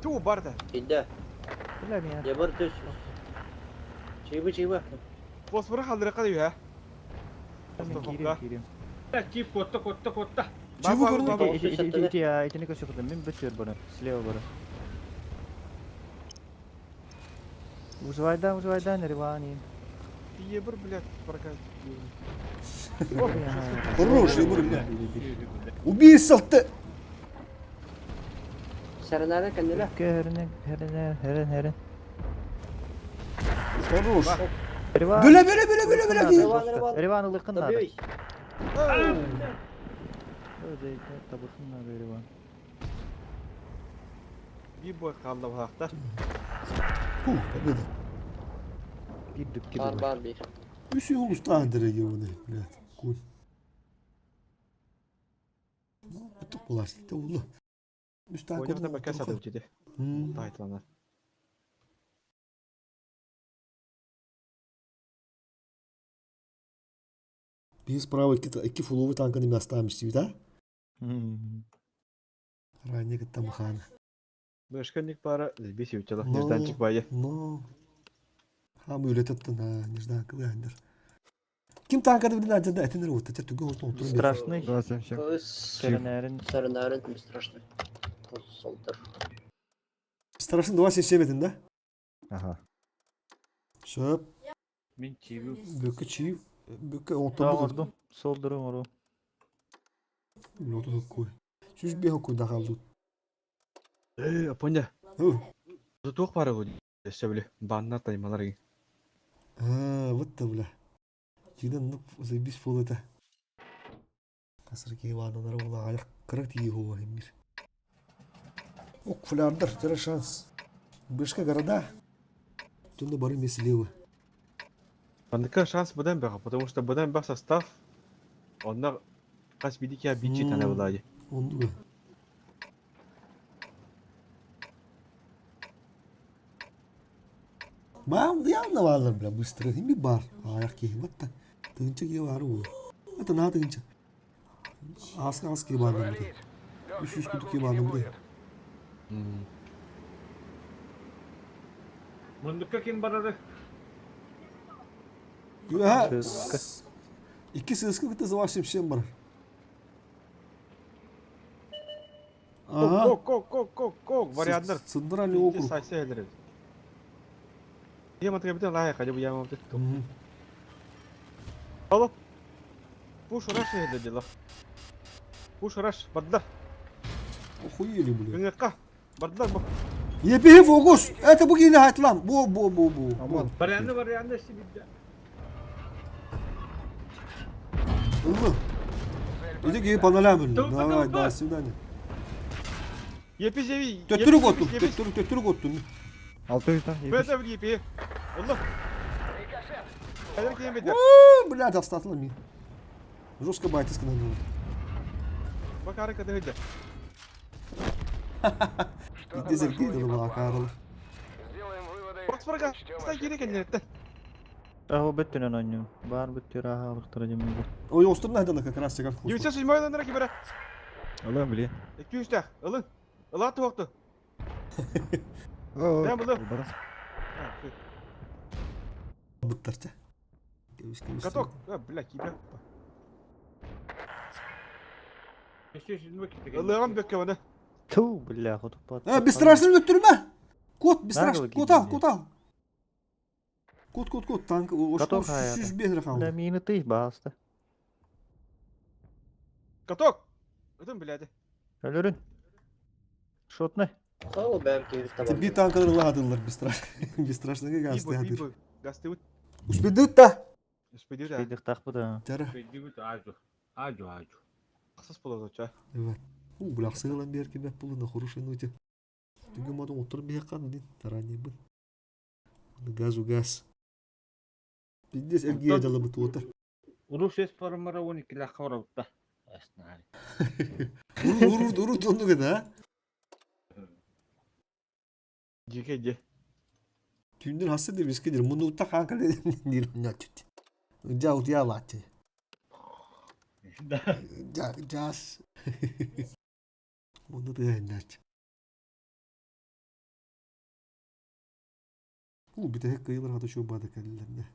Tu barda. Иди. Бля меня. Я бар төс. Чебы. Fosforu kaldırı kalıyor ha. Кирим. Çift kotta. Çabuk görün. Baba. Эти не косю ходим. Мин бетер бары. Слева бары. Ужвайда, Наривани. Yabur блядь. Barka. Хорош yabur. Убей salttı. Сарнара кандила. Herren. Хорош. Erivan. Böyle. Erivan ılıkın nadı. Добей. Öyle tabutun nadı Erivan. Bir boy kaldı bu hakta. Победа. Bir dük gibi. Бар bir. Üsü ulustan direge onu. Блядь. Кун. Это власть. Это улы. Üstten Koyakta bakar satıp ciddi. Taytlanlar. Biz справа iki фуловый танканы местамыз да? Ранее где-то махана. Башканник пара бес ючала. Нежданчик байы. Но. Ham üretettin ha. Неждан кыландыр. Kim tankada bir daha da etinler oldu. Tügü oldu oturup. Страшный. 277. Сарнарын. Не страшный. Солдат. Страшно 277 да? Ага. Söp. Min çivi. Böke çiğ. Böke Daha ondan vurdum. Soldırım oru. Lotu koy. Süz bir hoku da kaldı. Aponya. Hı. Tutuk para bu. Sebeli. Banna taymalar gibi. Ha, вот да бля. Cidden biz folada. Kasır ki var onlara valla ayak kırık diye hova emir. Ok fulardır, tera şans. Başka garada. Tunda bari mesleği. Бандыка шанс бұдан бәға, потому что бұдан бәқ состав, онна қас бидік я битчи тана бұлайды. Ondu mu? Мам, да явно валар, бля, быстро. Им bir bar. Ayak ki, вот да. Тынча ki var o. Это на тынча. Az ki var burada. Üst kutu ki var burada. Mundukka kim baradı? Ha. Sıska. İki sıska bitti savaşım şey var. Aha. Kok, variantlar. Sındıran ne okur. Sayısı eldir. Diye mantıklı bir tane layak, acaba yağmam tuttu. Oğlum. Bu şuraş eldir diyorlar. Bu şuraş, badlar. Охуели, блин. Gıngıkka, badlar bu. Епей фокус. Это bu yine hayat lan. Bu. Аман. Varyandı sibidde. Illı. İdi ki bana lan böyle. Давай, до свидания. Yepi sevi. Töttürük ottun. Töttürük ottun. 600'dan Ben 70. de bir yepi. Allah. Kadar ki yemedim. Блядь, остатла мне. Жестко байтиска надо. Bak arkada hıdı. Gitti zevkiydi de bu akarlı. Сделаем выводы. Bak спорга. Sen geri kendine. Aho bеттен анню. Бар беттер ахалыктыр демейді. Ой, острый надо как раз чекар. 907 oylanlara kibere. Алан біле. 200 tak. Alın. Ala tuvaktı. О, Ben buldum. барас. Быттарча. Каток. Бля, кибе. Allah'ım bekle bana. Ту, бля, хотуп пат. Ha, бесстрашно götürme. Kod, бесстрашно. Nerede o Kod al, gidiyor? kod al. Кот, танк, ошко Каток хаята. 100 метр Да қалды. мені тый басты. Каток! Өтін біледі. Өлөрүн. Шотны. Сау бәм кирис Те табар. bir tanklar ладылар бесстрашныйга Бей гасты бой, бей адыр. бой. Гасты өт. Успеди та. Үспеді өт. Кейдік тақпы да. Тара. Пойдивит ажу. Ақсыз болады өтші. Evet. Бұлақ сығылан бер кебек бұл на хороший ноте. Түгі мадың отыр бе қаны ден. Таране бұл. Газ. Пиздец элге ажалы бұт отыр. Урус ес парамара 12 лаққа барабытта. Аснай. Уру тонну гада. Жеке же. Tündür hasta de riske dir. Bunu uta kanka dedim. Ne tüt. Jaut ya latte. Jas. Bunu da yenler. Bir de hek kıyılar hada şu badak ellerinde.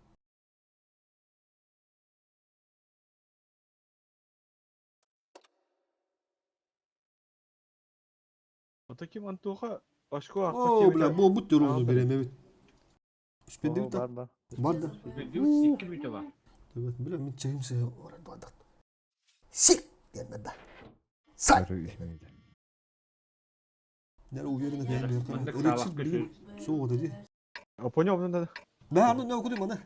Отаки мантуға ашко Oo bla bu but onu bilemem. Üspedi О, uta. бар. Var da. Пойдивит 2 бите бар. Evet bilemem çayımsa orada badak. Sik gelmedi. Say. Ары үйсмейді. Nere uyarına gelmiyor. Мындык Öğretçiz сабак bilir. Soğuk dedi. Опоня обнында. Ben onu ne okudum bana.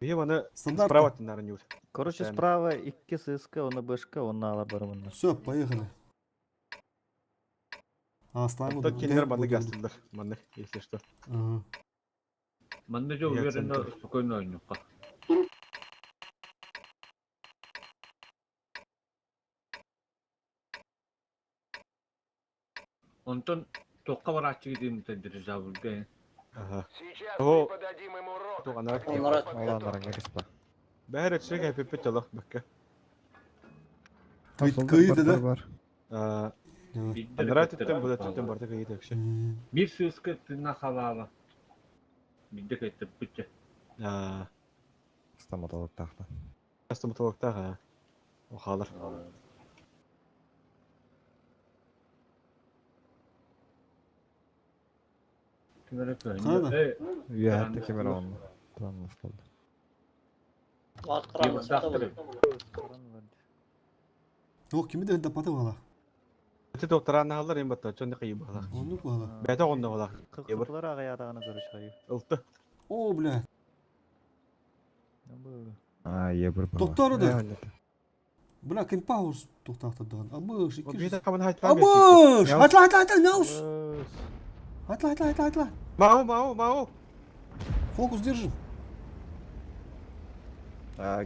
Бие маны Стандарт. справа тындарын юр. Короче, Постоянно. справа 2 сыска, оны бышка, оны алар бар мында. Все, поехали. Aslan Тот кенер маны гастылдар. Маны, если что. Ага. Мында же Я уверенно центр. спокойно ойнуққа. Онтон тоққа барачы кетейін тәдірі жабылды. Ага. Сейчас О. преподадим им урок. Туғанар. Онлар Аланларың керіспа. Бәрі өтшірек әпепет жалақ бәкке. Kıyıdı da. бар. Анара түттен бұда түттен барды кайыды өкші. Бір сөзгі тына қалалы. Бидді кәттіп бүтчі. Стоматолог тақты. Стоматологтаға. Оқалар. Қана? Үйе әтті кемер оңды. Тұран мұсталды. Атқырамыз. Yok kimi de dapatı valla. Өте доктараны алар ең бата, чонды қайы бағалақ. Onu valla. Бәті оғында бағалақ. Кылкылар ағаядағаны көріш қайы. Ұлтты. O bля. Ебір бала. Doktoru da. Bля kim pauz toktaqta dağın. Abış. О, бейді қамын хайтпан Abış. Atla naus. Atla. Мау. Фокус держи.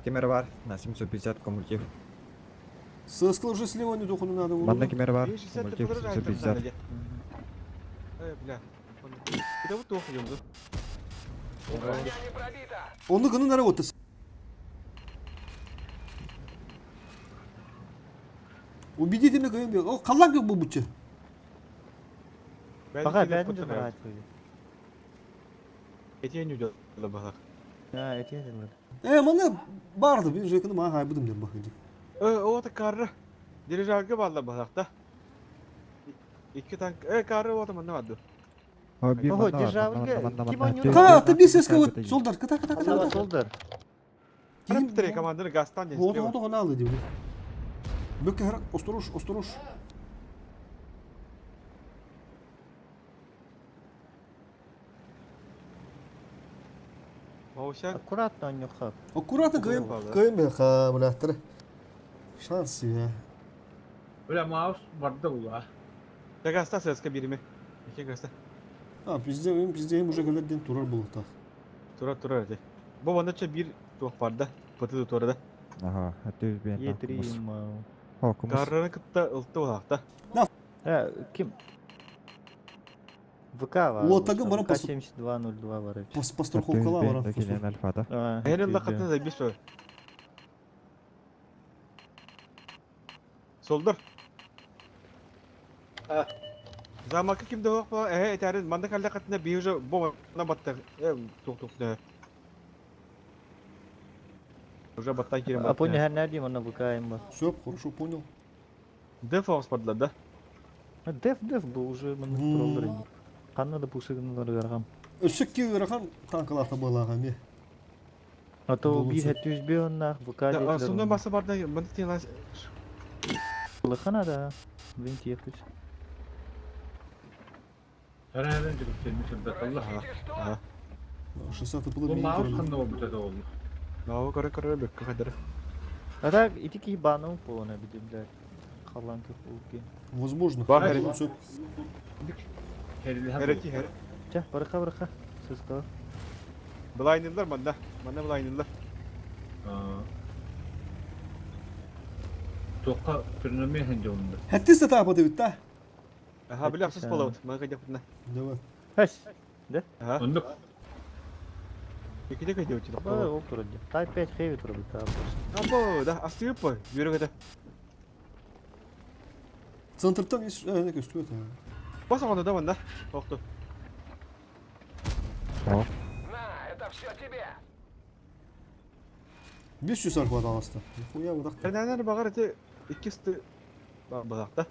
Кемер бар. На 750 кумулятив. Сыскал уже слева не духу надо. Манда кемер бар. 60 Кумулятив тұрыр 750. айтып бля. Где вот туху емді? Броня не пробита. Onu kını nereye otur? Убедите меня, как я. О, қаллан как bu bıçı. Баға бәдін жүр бар айтып қойды. Етен үйді бағалақ. Әтен жүр. Bana vardı bir yakını bana kaybıdım diye bakınca. О, та карры. Дирижагы балла бағалақта. Iki tank. Karrı o da mı ne vardı? Ого, дежавлге. Ким ойнıyor? Ка, ты бес эске солдар. Ката. Аллаға солдар. Kim bitirey команданы гастан ден. Oldu onu aldı diyor. Böke her osturuş. Маушан. Аккуратно он нюхап. Аккуратно Vallahi. kıyım be ha bıraktır. Şans ya. Öyle mouse vardı ulan. Ya gasta sözke birimi. İki gasta. Ha bizde уже gelirden turar bulukta. Тура öyle. Bu bana bir tuğ vardı. Pıtı tuğrada. Ага, әтті өзбен. Етрим. О, кумыс. Karrını kıtta ıltı olakta. Ким? ВК var. Лотагы бара К-7202 var. по страховкала var. Дәкелен альфада. Әйрін лақытын да bir söz. Soldur. Ha. Zamakı kimde yok mu? Eterin manda kalda katında bir ucu bu bana battı. Tuk ne? Уже баттай керем. А понял, нәдим оны ВК-ем бар. Все, хорошо понял. Дефаус падла, да? Деф бұл уже мұны тұралдыр енді. Қанна да пушығынлар қарғам. Өсөкке ырахан танкалата балаға ме. Ото Болушу. bir het 101 оннах бука Сондан басы барда мында тиен Лыхана да. 27. Herhalde çıkıp gelmişim de Allah. Ага. 60 Bu пылы mouse мен. kanda oldu da oldu. Наа кара бек кадыр. Ада итики бану полона бидимлер. Калан көп улки. Возможно. Бар, Бар, Харри. всё. Херети хер. Ча, барха. Сызка. Булайнылар мында. Мында булайнылар. Toqa turnamen hende oldu. Хәттес тапады бит та. Ага, биле аксыз болот. Мага жапна. Давай. Хэш. Ага. Onduk Икиде кайда учу. Ба олтуруд. Тай 5 хеви турбит та. Або, да, астыып по. Бүйрөгөдө. Центртан еш, не көстүп ата. Баса гонда да мында. Токту. О, На, это все тебе. 500 аркада аласта. Хуя удак. Эрнәнәр багар эте 200 багакта.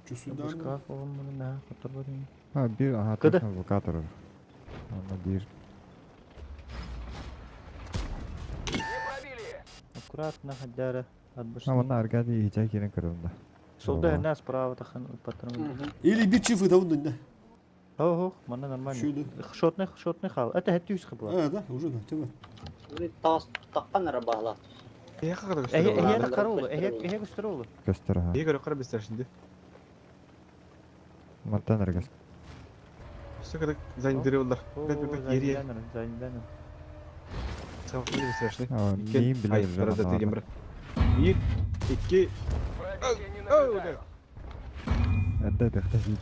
Чусудан. Бушка фон муну на хатар барин. ha bir aha Kıdı. точно вокатор. Ama bir Не пробили. Аккуратно хаддара. Адбаш. ama onlar geldi iyice yine kırıldı. Солда една справа тахан патрон. Или бит чифы да унда. Хо, мана нормально. Шуды. Шотны хал. Это het 100 gebla. Да, уже да, тебе. Таққан арабағла. Я кагада Эхе gösteriyor. да каролу, эхе густролу. Göster ha. İyi göre kara besler şimdi. Martan erges. İşte kadar zannediyorlar. Ben yeri yer. Зайден. Sağlıklı besler şimdi. Ha, neyim bile Hayır, vereceğim arada ama değil abi. Emre. 1, 2, Пробития не oh, наблюдаю. Ende de hiç.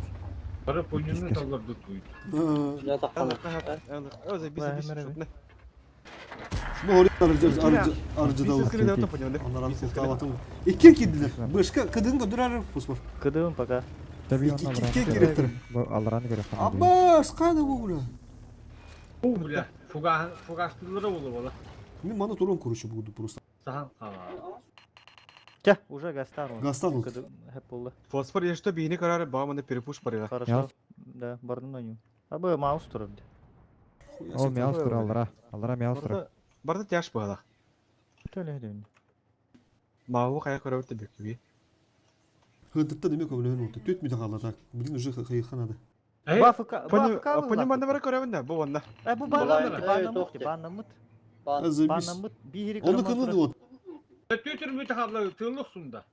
para poyunun sallardı tuydu. Ha, Я таққан. Özür biz şutne. bu oraya arıcı da Biz var. sıkıntı da yapıyoruz. Onlara kulta atın. İki kidiler. Başka kadın gödürer fosfor. Кыдым пока. Tabii İki- onu iki- alırım. iki gerektir. Bu alırım göre falan. Абба, скада bu bula. Bu bile fugaslıları olur valla. Мен мана турон короче буду просто. Sahan kala. Ча, уже гастан. Гастан ол. Кыдым hep oldu. Fosfor yaşta bihini karar bağımında peripus parayla. Хорошо. Яз. Да, бардын ойну. Абы маус турду. O miyavstur alır. Alırım miyavstur. Barda yaş bağla. Төле дөйн. Mavu kaya karar öte bekliyor. Хыдытта деме көбөлөн оту. 4 мида калата. Билин уже кайханада. Бафка, Апоня банда бара karar ne bu banda. Bu Bulay- banamut, Ey, banamut. Азыбис. Banamut bir Onu kını вот. Götür mütehabla tığlıksın da.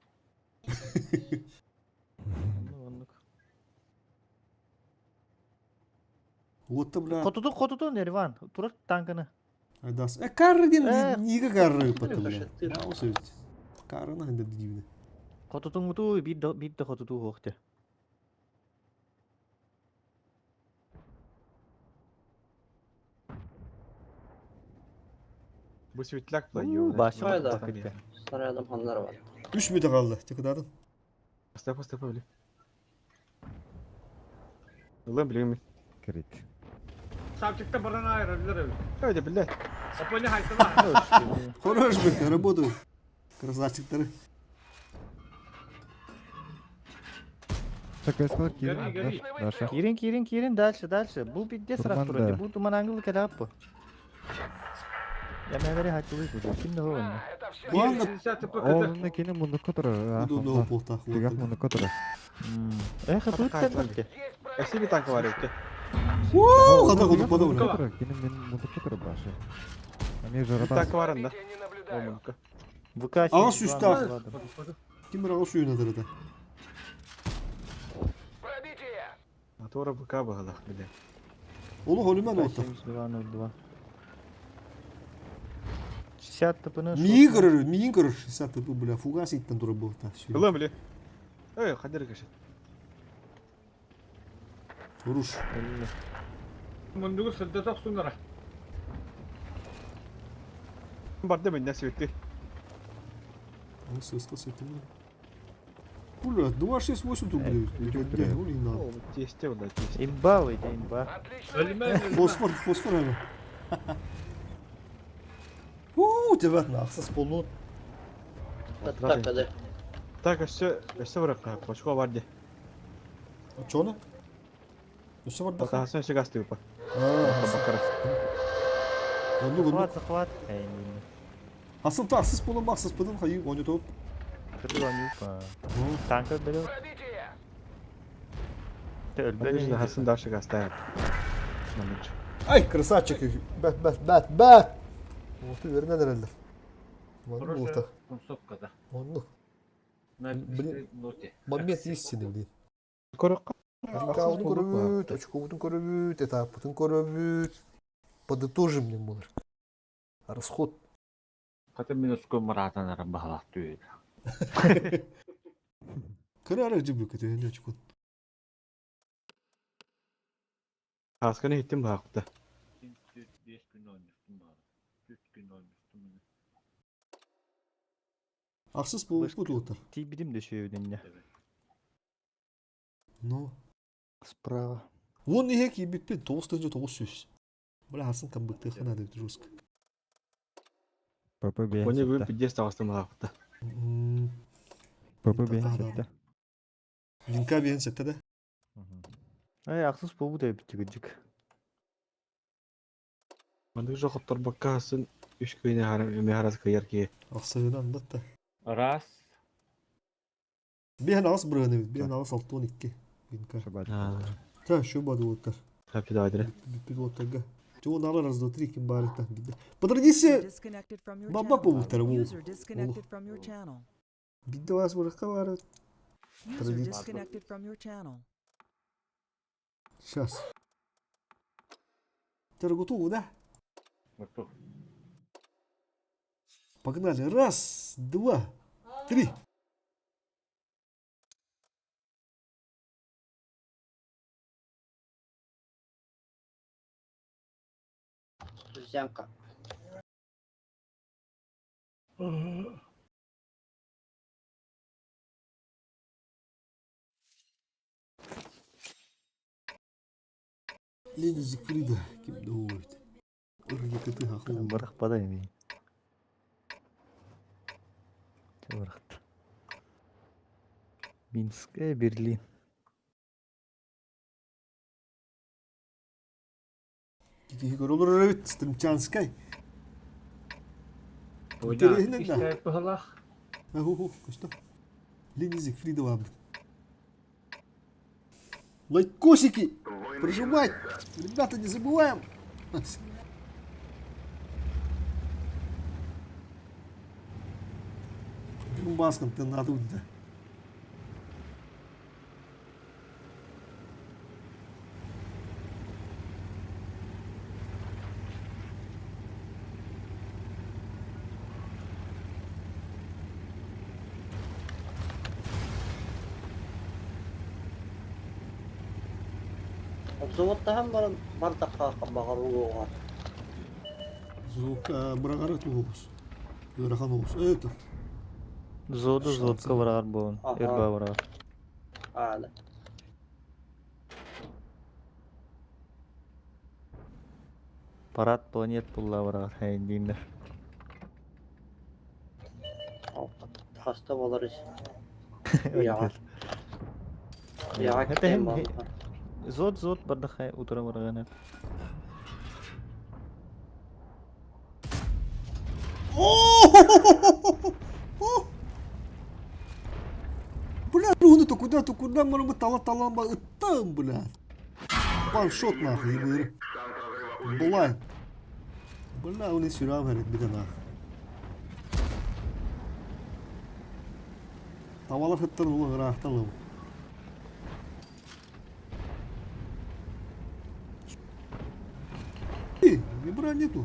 Вот та бля. Котуту Нерван. Турат танканы. Айдас. Каррыден нига карры Ты патта бля. шықты. Осы. Карына ханды дивне. Котутун муту bir de котуту хохте. Bu svitlak плаю. Başı Hayda. bakıttı. Sarayadam hanlar var. 3 мида калды. Текададын. Степа öyle. Ulan bileyim. Krit. Savcıkta bana ayrılır öyle. Öyle bile. Aponi haytala. Хорош бы, работаю. Красавчиктары. Çok eski Geri, geri. Daşa. Кирин, дальше. Бул бидде сырак Турман турат. да. Бул туман ангыл келап бу. Я мевери хатылы буду. Кимде На, хован. это все Bu anda Oğlunun kini mundu kutura. буду нового полта. Digah mundu kutura. Эх, тут Кайф так. Есть bir tank var öte. Оу, када ходу подобно. Kini min mundu kutura başı. Hani Bir jorada. tank var anda. Пробития не наблюдаю. Olmadı. ВК. Ağız üstü. Kim rağı suyuna dırıda. Пробитие. Мотора БК bağla bile. Onu holümen olta. 7202. 60 tıpını. Миин кырыр. Саты bu бля. Фугас иттен тура болта. Ulan bile. Öyle kadir kaşı. Руш. Mundugu sırda toksunlara. Barda ben nasıl bitti? Sıska sırtım. Бля, 268 тут, блядь. Блин, надо. O teste ulan teste. Имба ойда, имба. Отлично. Ölüme Фосфор ага. У тебя нахсас полнут. Так, да. Так aşağı bırak. Başka vardı. Чё она? Өсі бар Ата хасын шыгасты упа. Бақар. Захват, захват. Асыл тақсыз болын бақсыз бұдын қайы оны топ. Кырды онюпа. Танка бело. Пробитие! Ата хасын да шыгасты аяп. Намыч. Ай, красавчик. Бәт. Оты вернен әрелдер. Оны болта. Хорошая концовка, Оны. на Блин. ноте. Момент истины, блин. Көрөк. Рикаудың көрөбүт, очковудың көрөбүт, этапытың көрөбүт. Подытожим не болар. Расход. Хаты минутку маратан арам бахалақ түйеді. Кырары жібі көтөйін очкун. Хасканы хиттим баақта. 5 gün oynamıştım bari. 3 gün oynamıştım. Ақсыз болып бұд отыр. Тибидим де шеуденне. Ну. Справа. Он не хеки биппен 900. Бля, хасын камбыкты хана деп жестко. ПП бейін Оны бүгін сетті. піддес тағыстым баақта. ПП бейін сетті. Линка бейін сетті да. Ақсыз болу да бітігіджік. Мандық жоқ оттар баққа хасын үш көйіне харам өме хараз кайар ке. Ақсағын андатта. Раз. Бейін ағыз бірғаны бейт. Бейін ағыз 6-12. Линка. Шабады. Та, шо бады отыр. Хапчы да адыры. Биппен отырға. Чо налы раз до 3 кем барыктан биді. Подрадисе Disconnected from your баба channel. болуптар бұл. User disconnected from your channel. Биді вас бұрыққа бары. User Tradition. disconnected from your channel. Сейчас. Ты готов, да? Готов. Погнали. Раз, два, три. Зямка. Лени Зигфрида. Кем доводит. Урги коты хаху. Барықпада емей. Барықты. Минск, Берлин. Кики görülür evet. Стримчанскай. Oyna. Ötürü İşte bахалақ. Ого, что? Лени Зигфрида вам. Лайкосики. Прожимать. Ребята, не забываем. Маском-то надо, да. Заводта һәм бардаққа бағаруға. Звук брагарат угус. Юрахан угус. Это. Зоды зодқа барар болын. Аха. Эрба барар. Әлі. Парад планет бұлла барар. Әйін деймдер. Хаста болар еш. Яға. Яға Это кеткен hem- баға. Зод бардаққа утыра барған. Бля, руны-то куда, можно бы талан бы там, бля. Паншот нахуй, ебыры. Блайн. Бля, он и сюрам говорит, бида нахуй. Tavalar hıttır ulu hırahtalım. Вибра нету.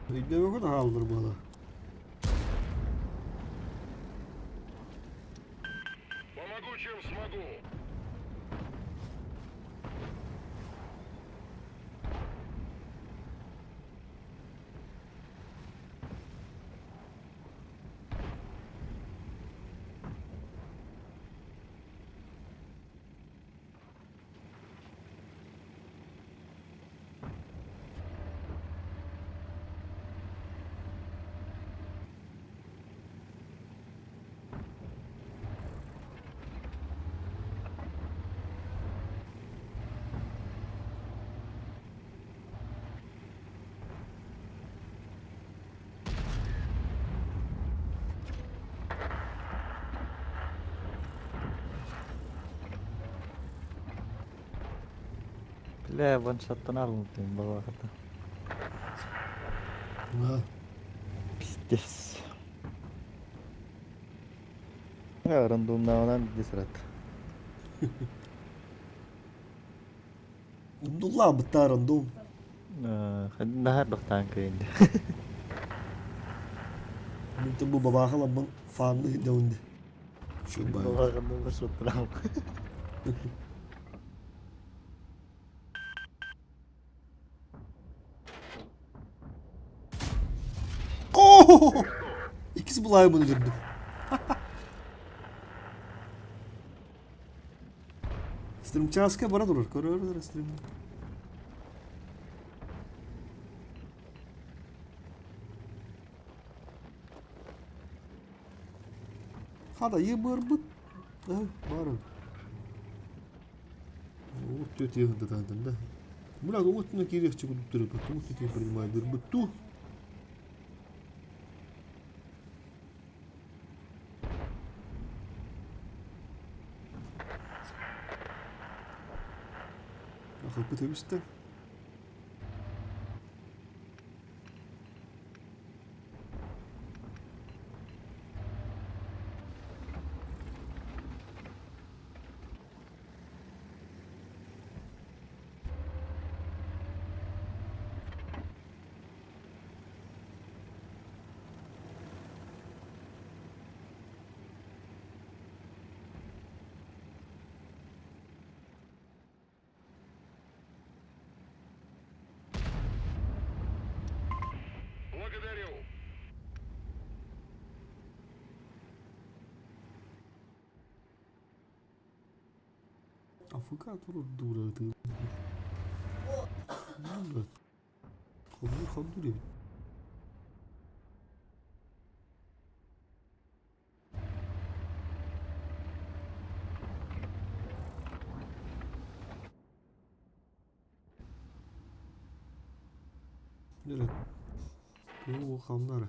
Видео yok da haldır bana. Помогу, чем смогу. Lä one shot'tan aluntiin bavahata. Ha. Pis. Ja, randomdan disrat. Abdullah bıtta random. Nahar doktan kayında. Minta bu babakal abang fanlı hidawindi. Şu bay. Bavahata bersutram. Oh! İkisi bulay bunu girdim. Stream çaska bana durur. Koruyor stream. Hada iyi bırbıt. Barın. O tüt yığında da. Бля, ну вот на кирехчику тут потому что я принимаю бырбыту. Ах, пытаешься. Благодарю. АФК туру дура ты. Ну да. Хабдуре. Nereye? Bu kamlara.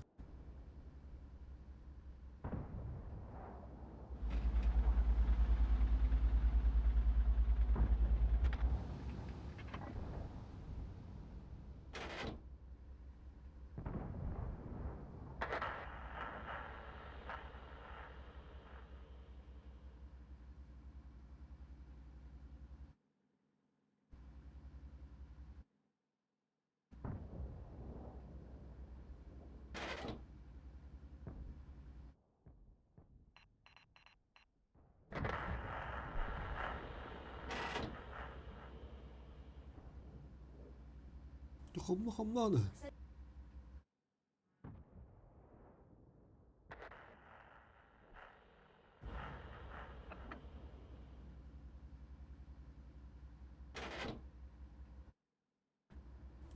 Hamla.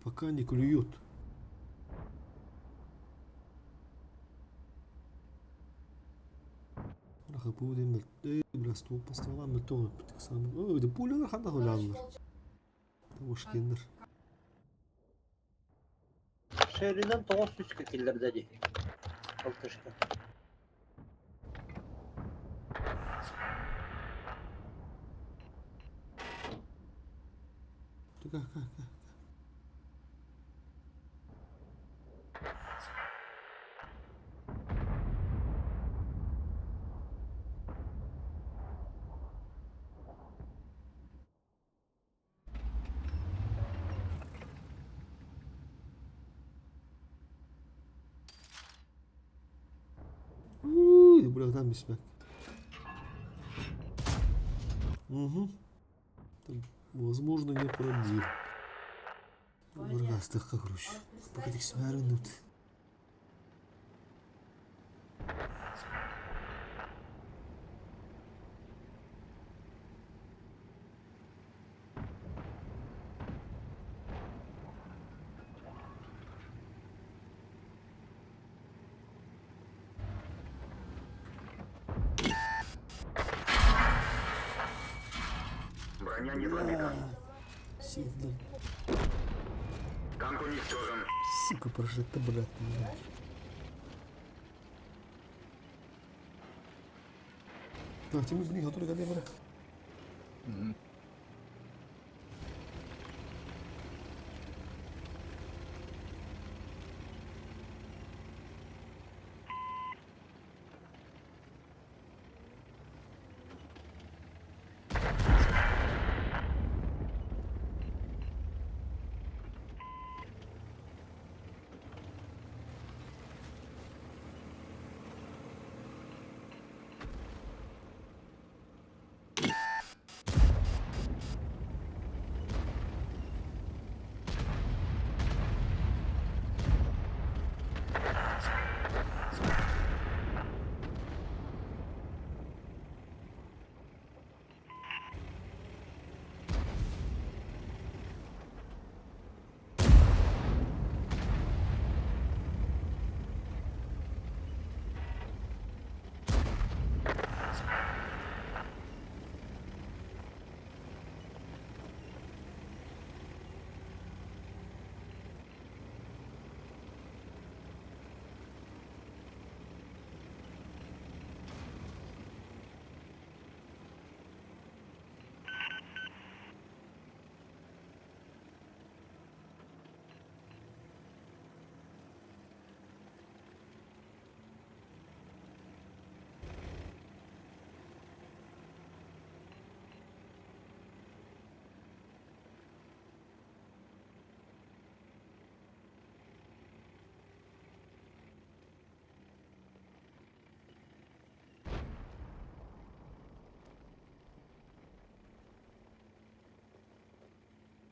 Пока не клюют. راح بودي ملت بلاستو بستوى ملتو بتكسام او دي بولا حدا هو لعمر وش كندر Şehrinden 900 killerde değil. Altışta. Как. Бля, там бесмяк. Угу. Возможно, не пробил. Выргастых как руч. Пока так смярнут. Броня не пробита. Сильно. Танк уничтожен. Сука, прожито, блядь. Так, Тимур, блин, готовы, годы, блядь.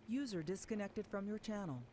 User disconnected from your channel.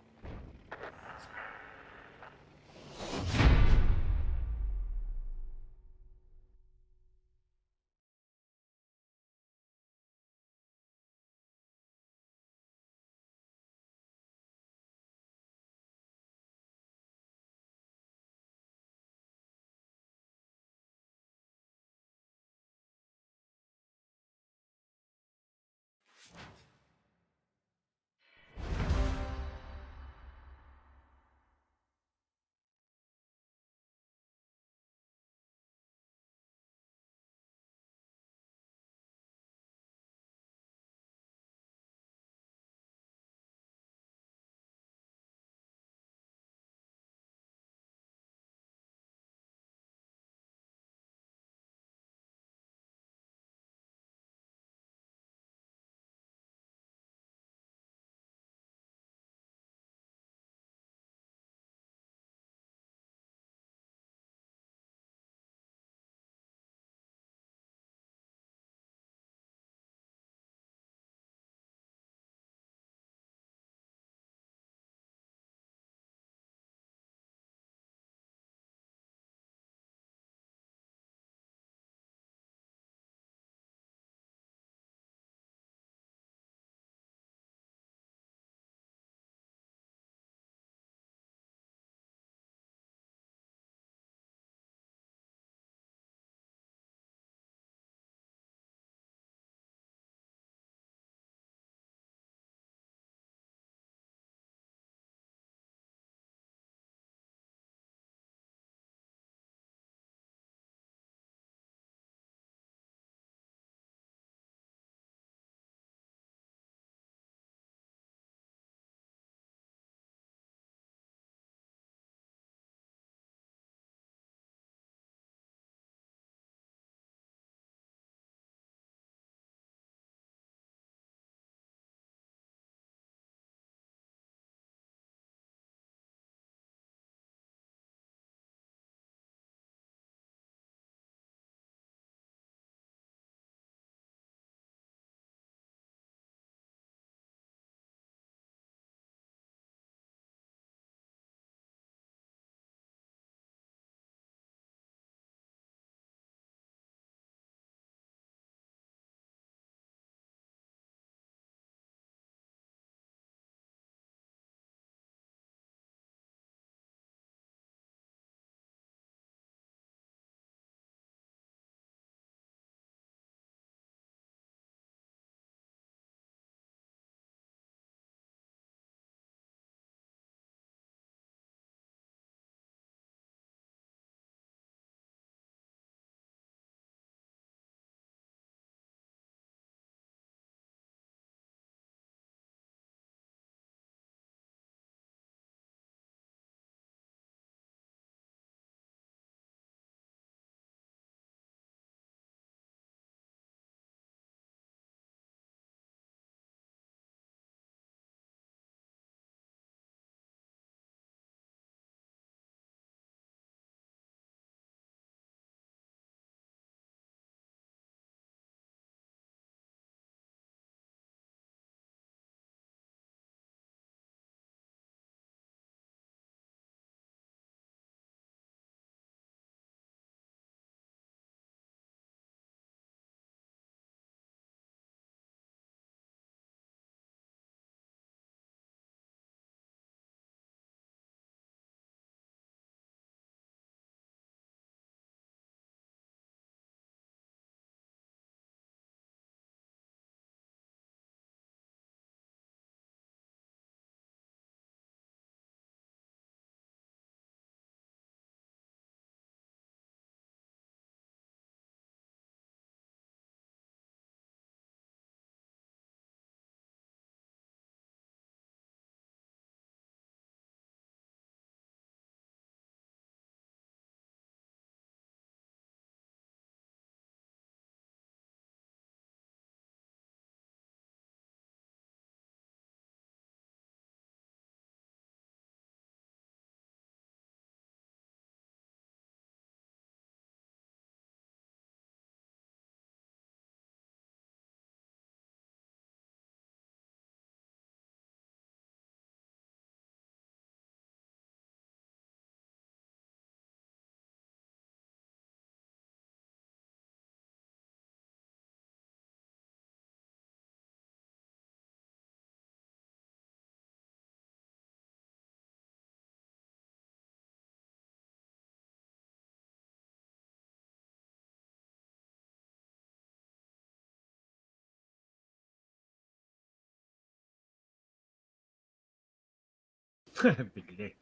Блять.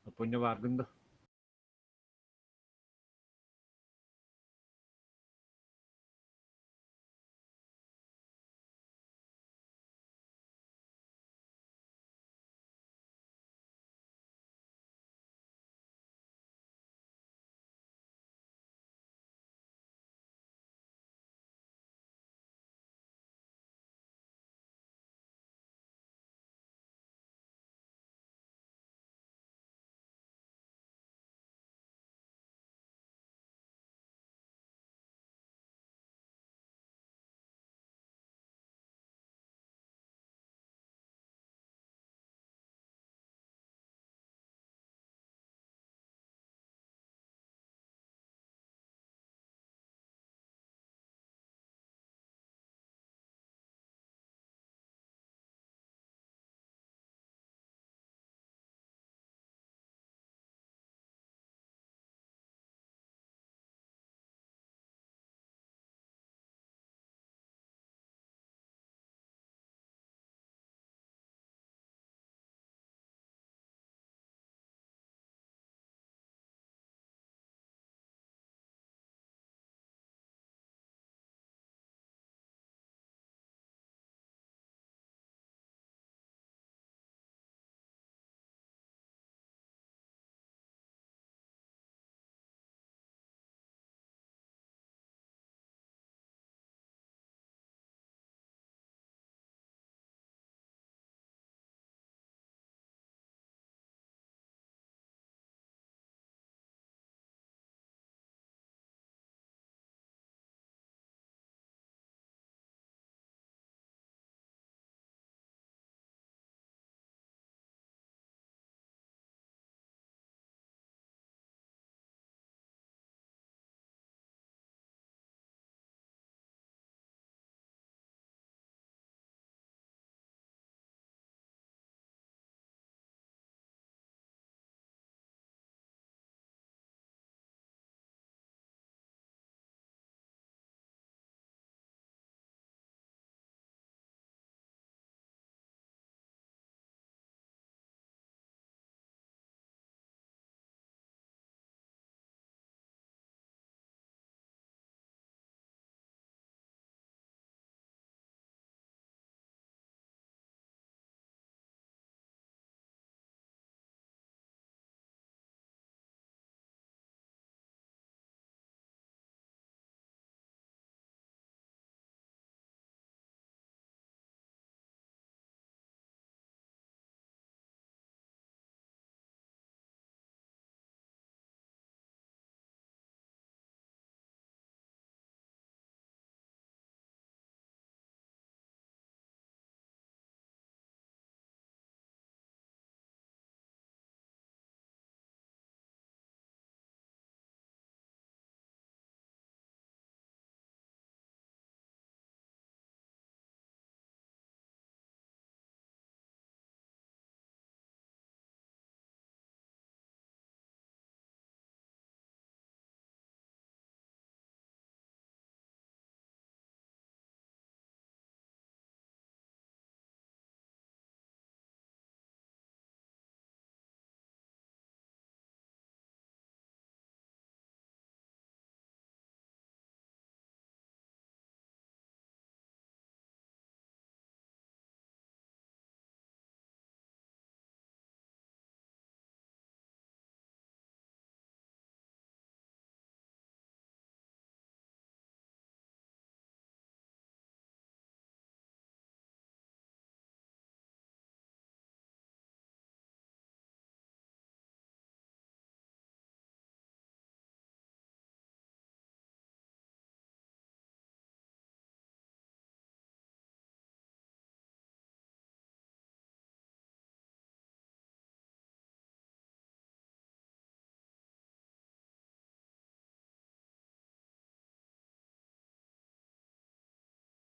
Apanya vargın da.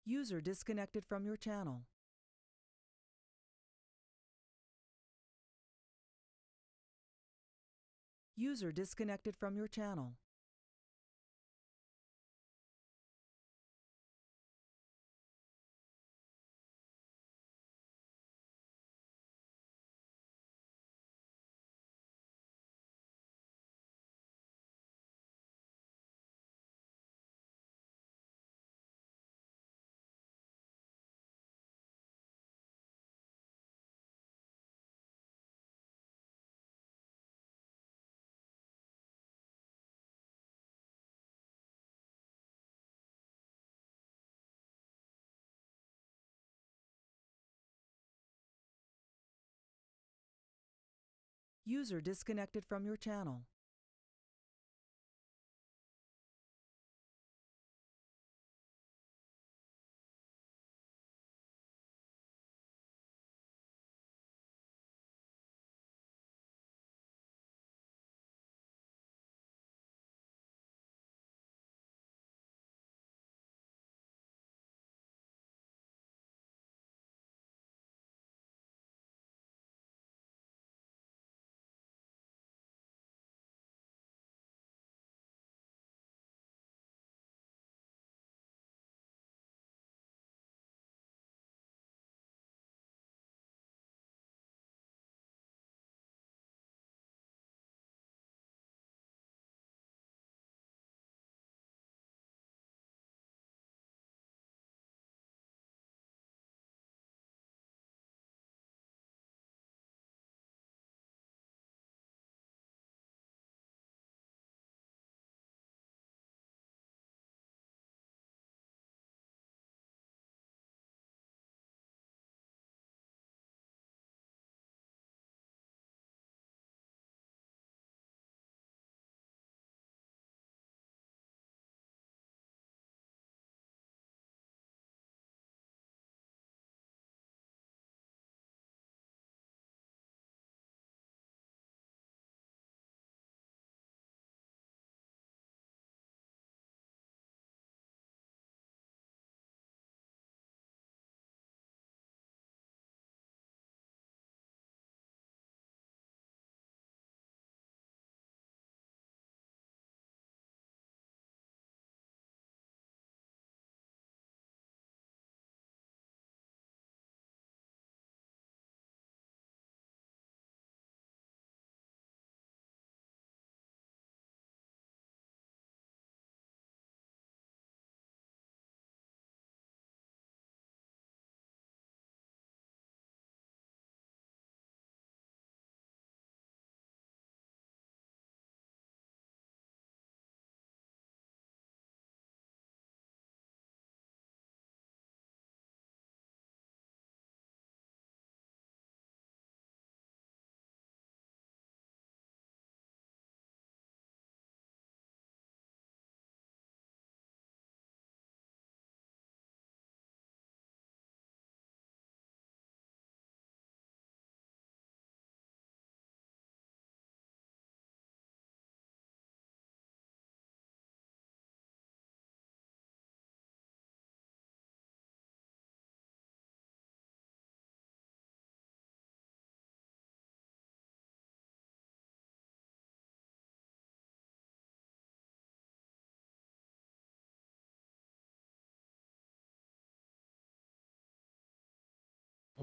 User disconnected from your channel. User disconnected from your channel. User disconnected from your channel.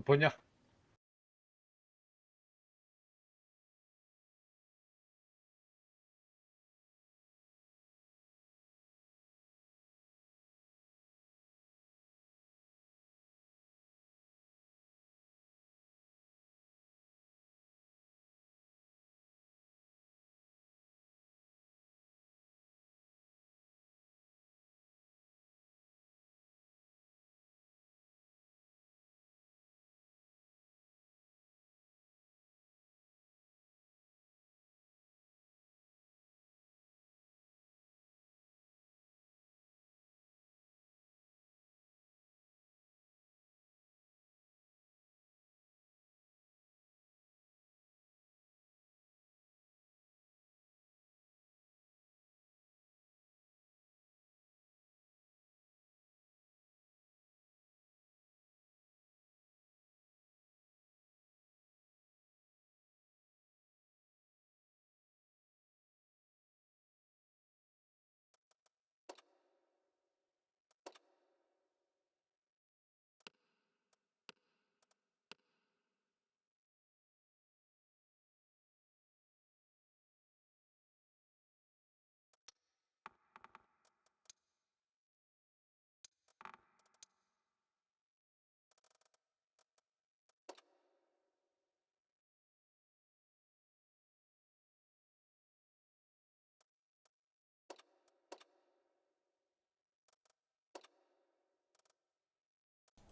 Поняв.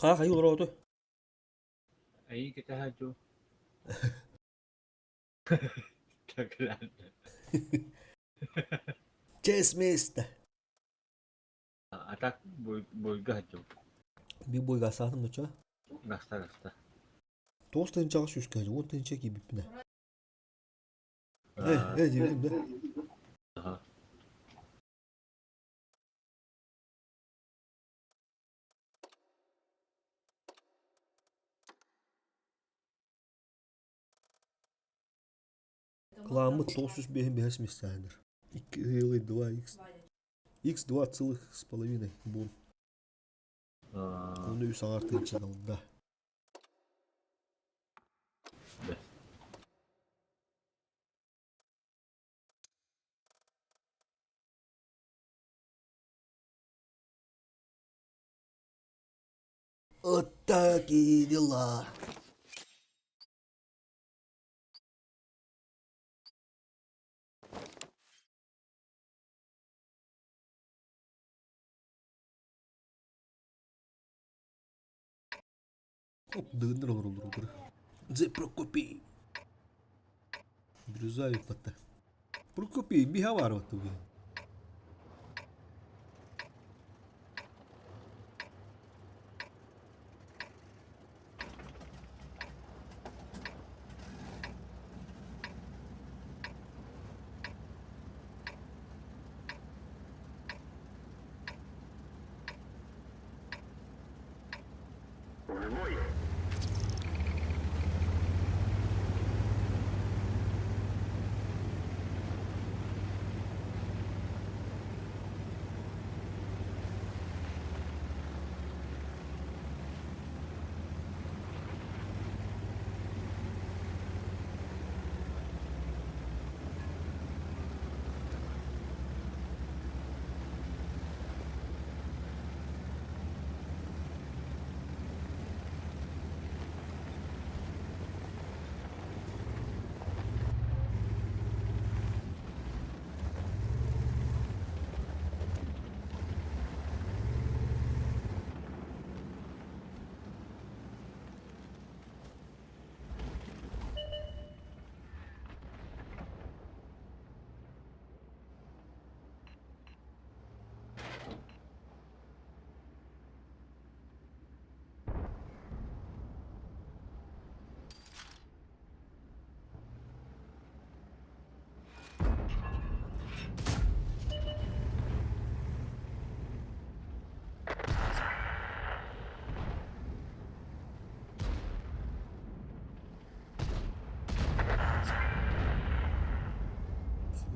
Kaa hayır orada. Ahí que estás yo. Takılan. Kesmeste. Atak boyga jo. Bir boy gasatım mı ça? Gasta. Dostun çağı süskacı. O tençe gibi ne? Aa, Diyelim de. aha. Кламы толстус без мистайнер. Или 2х. Х 2,5 бун. Aa, Onu 3 artı için aldı. be. Вот такие дела. Оп, дыгындар орулur. Зе Прокопий. Брюзаю пата. Прокопий, бихавар вот туги. В бой!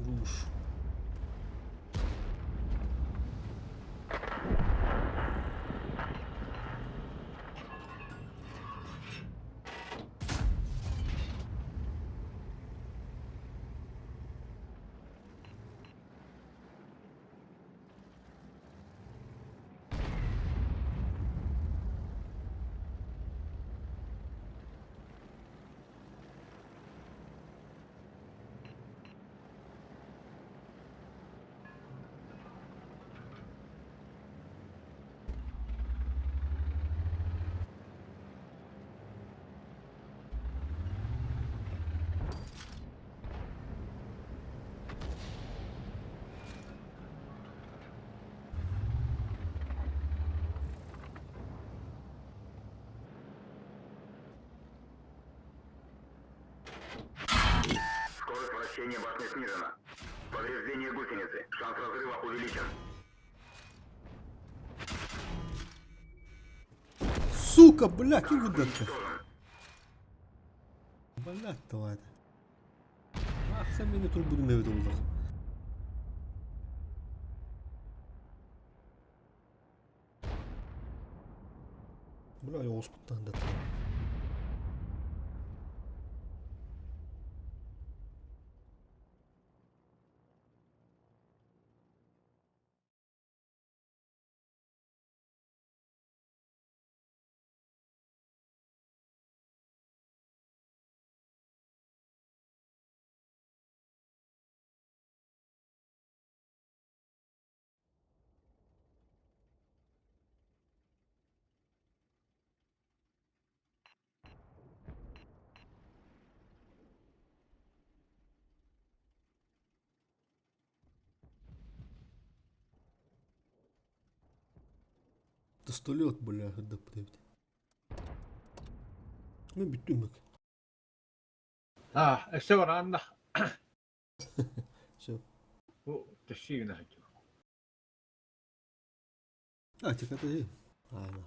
Ruş. Скорость вращения башни снижена. Повреждение гусеницы. Шанс разрыва увеличен. Сука, бля, куда ты? Уничтожен. Бля, давай. Ах, sen beni tur budum evde oldu. Bля, я оспутан да. Пистолет, бля, да блядь. Ну, битумик. Эссе бар анна. Все. Тащигна хачу. А, тихо ты. Ладно.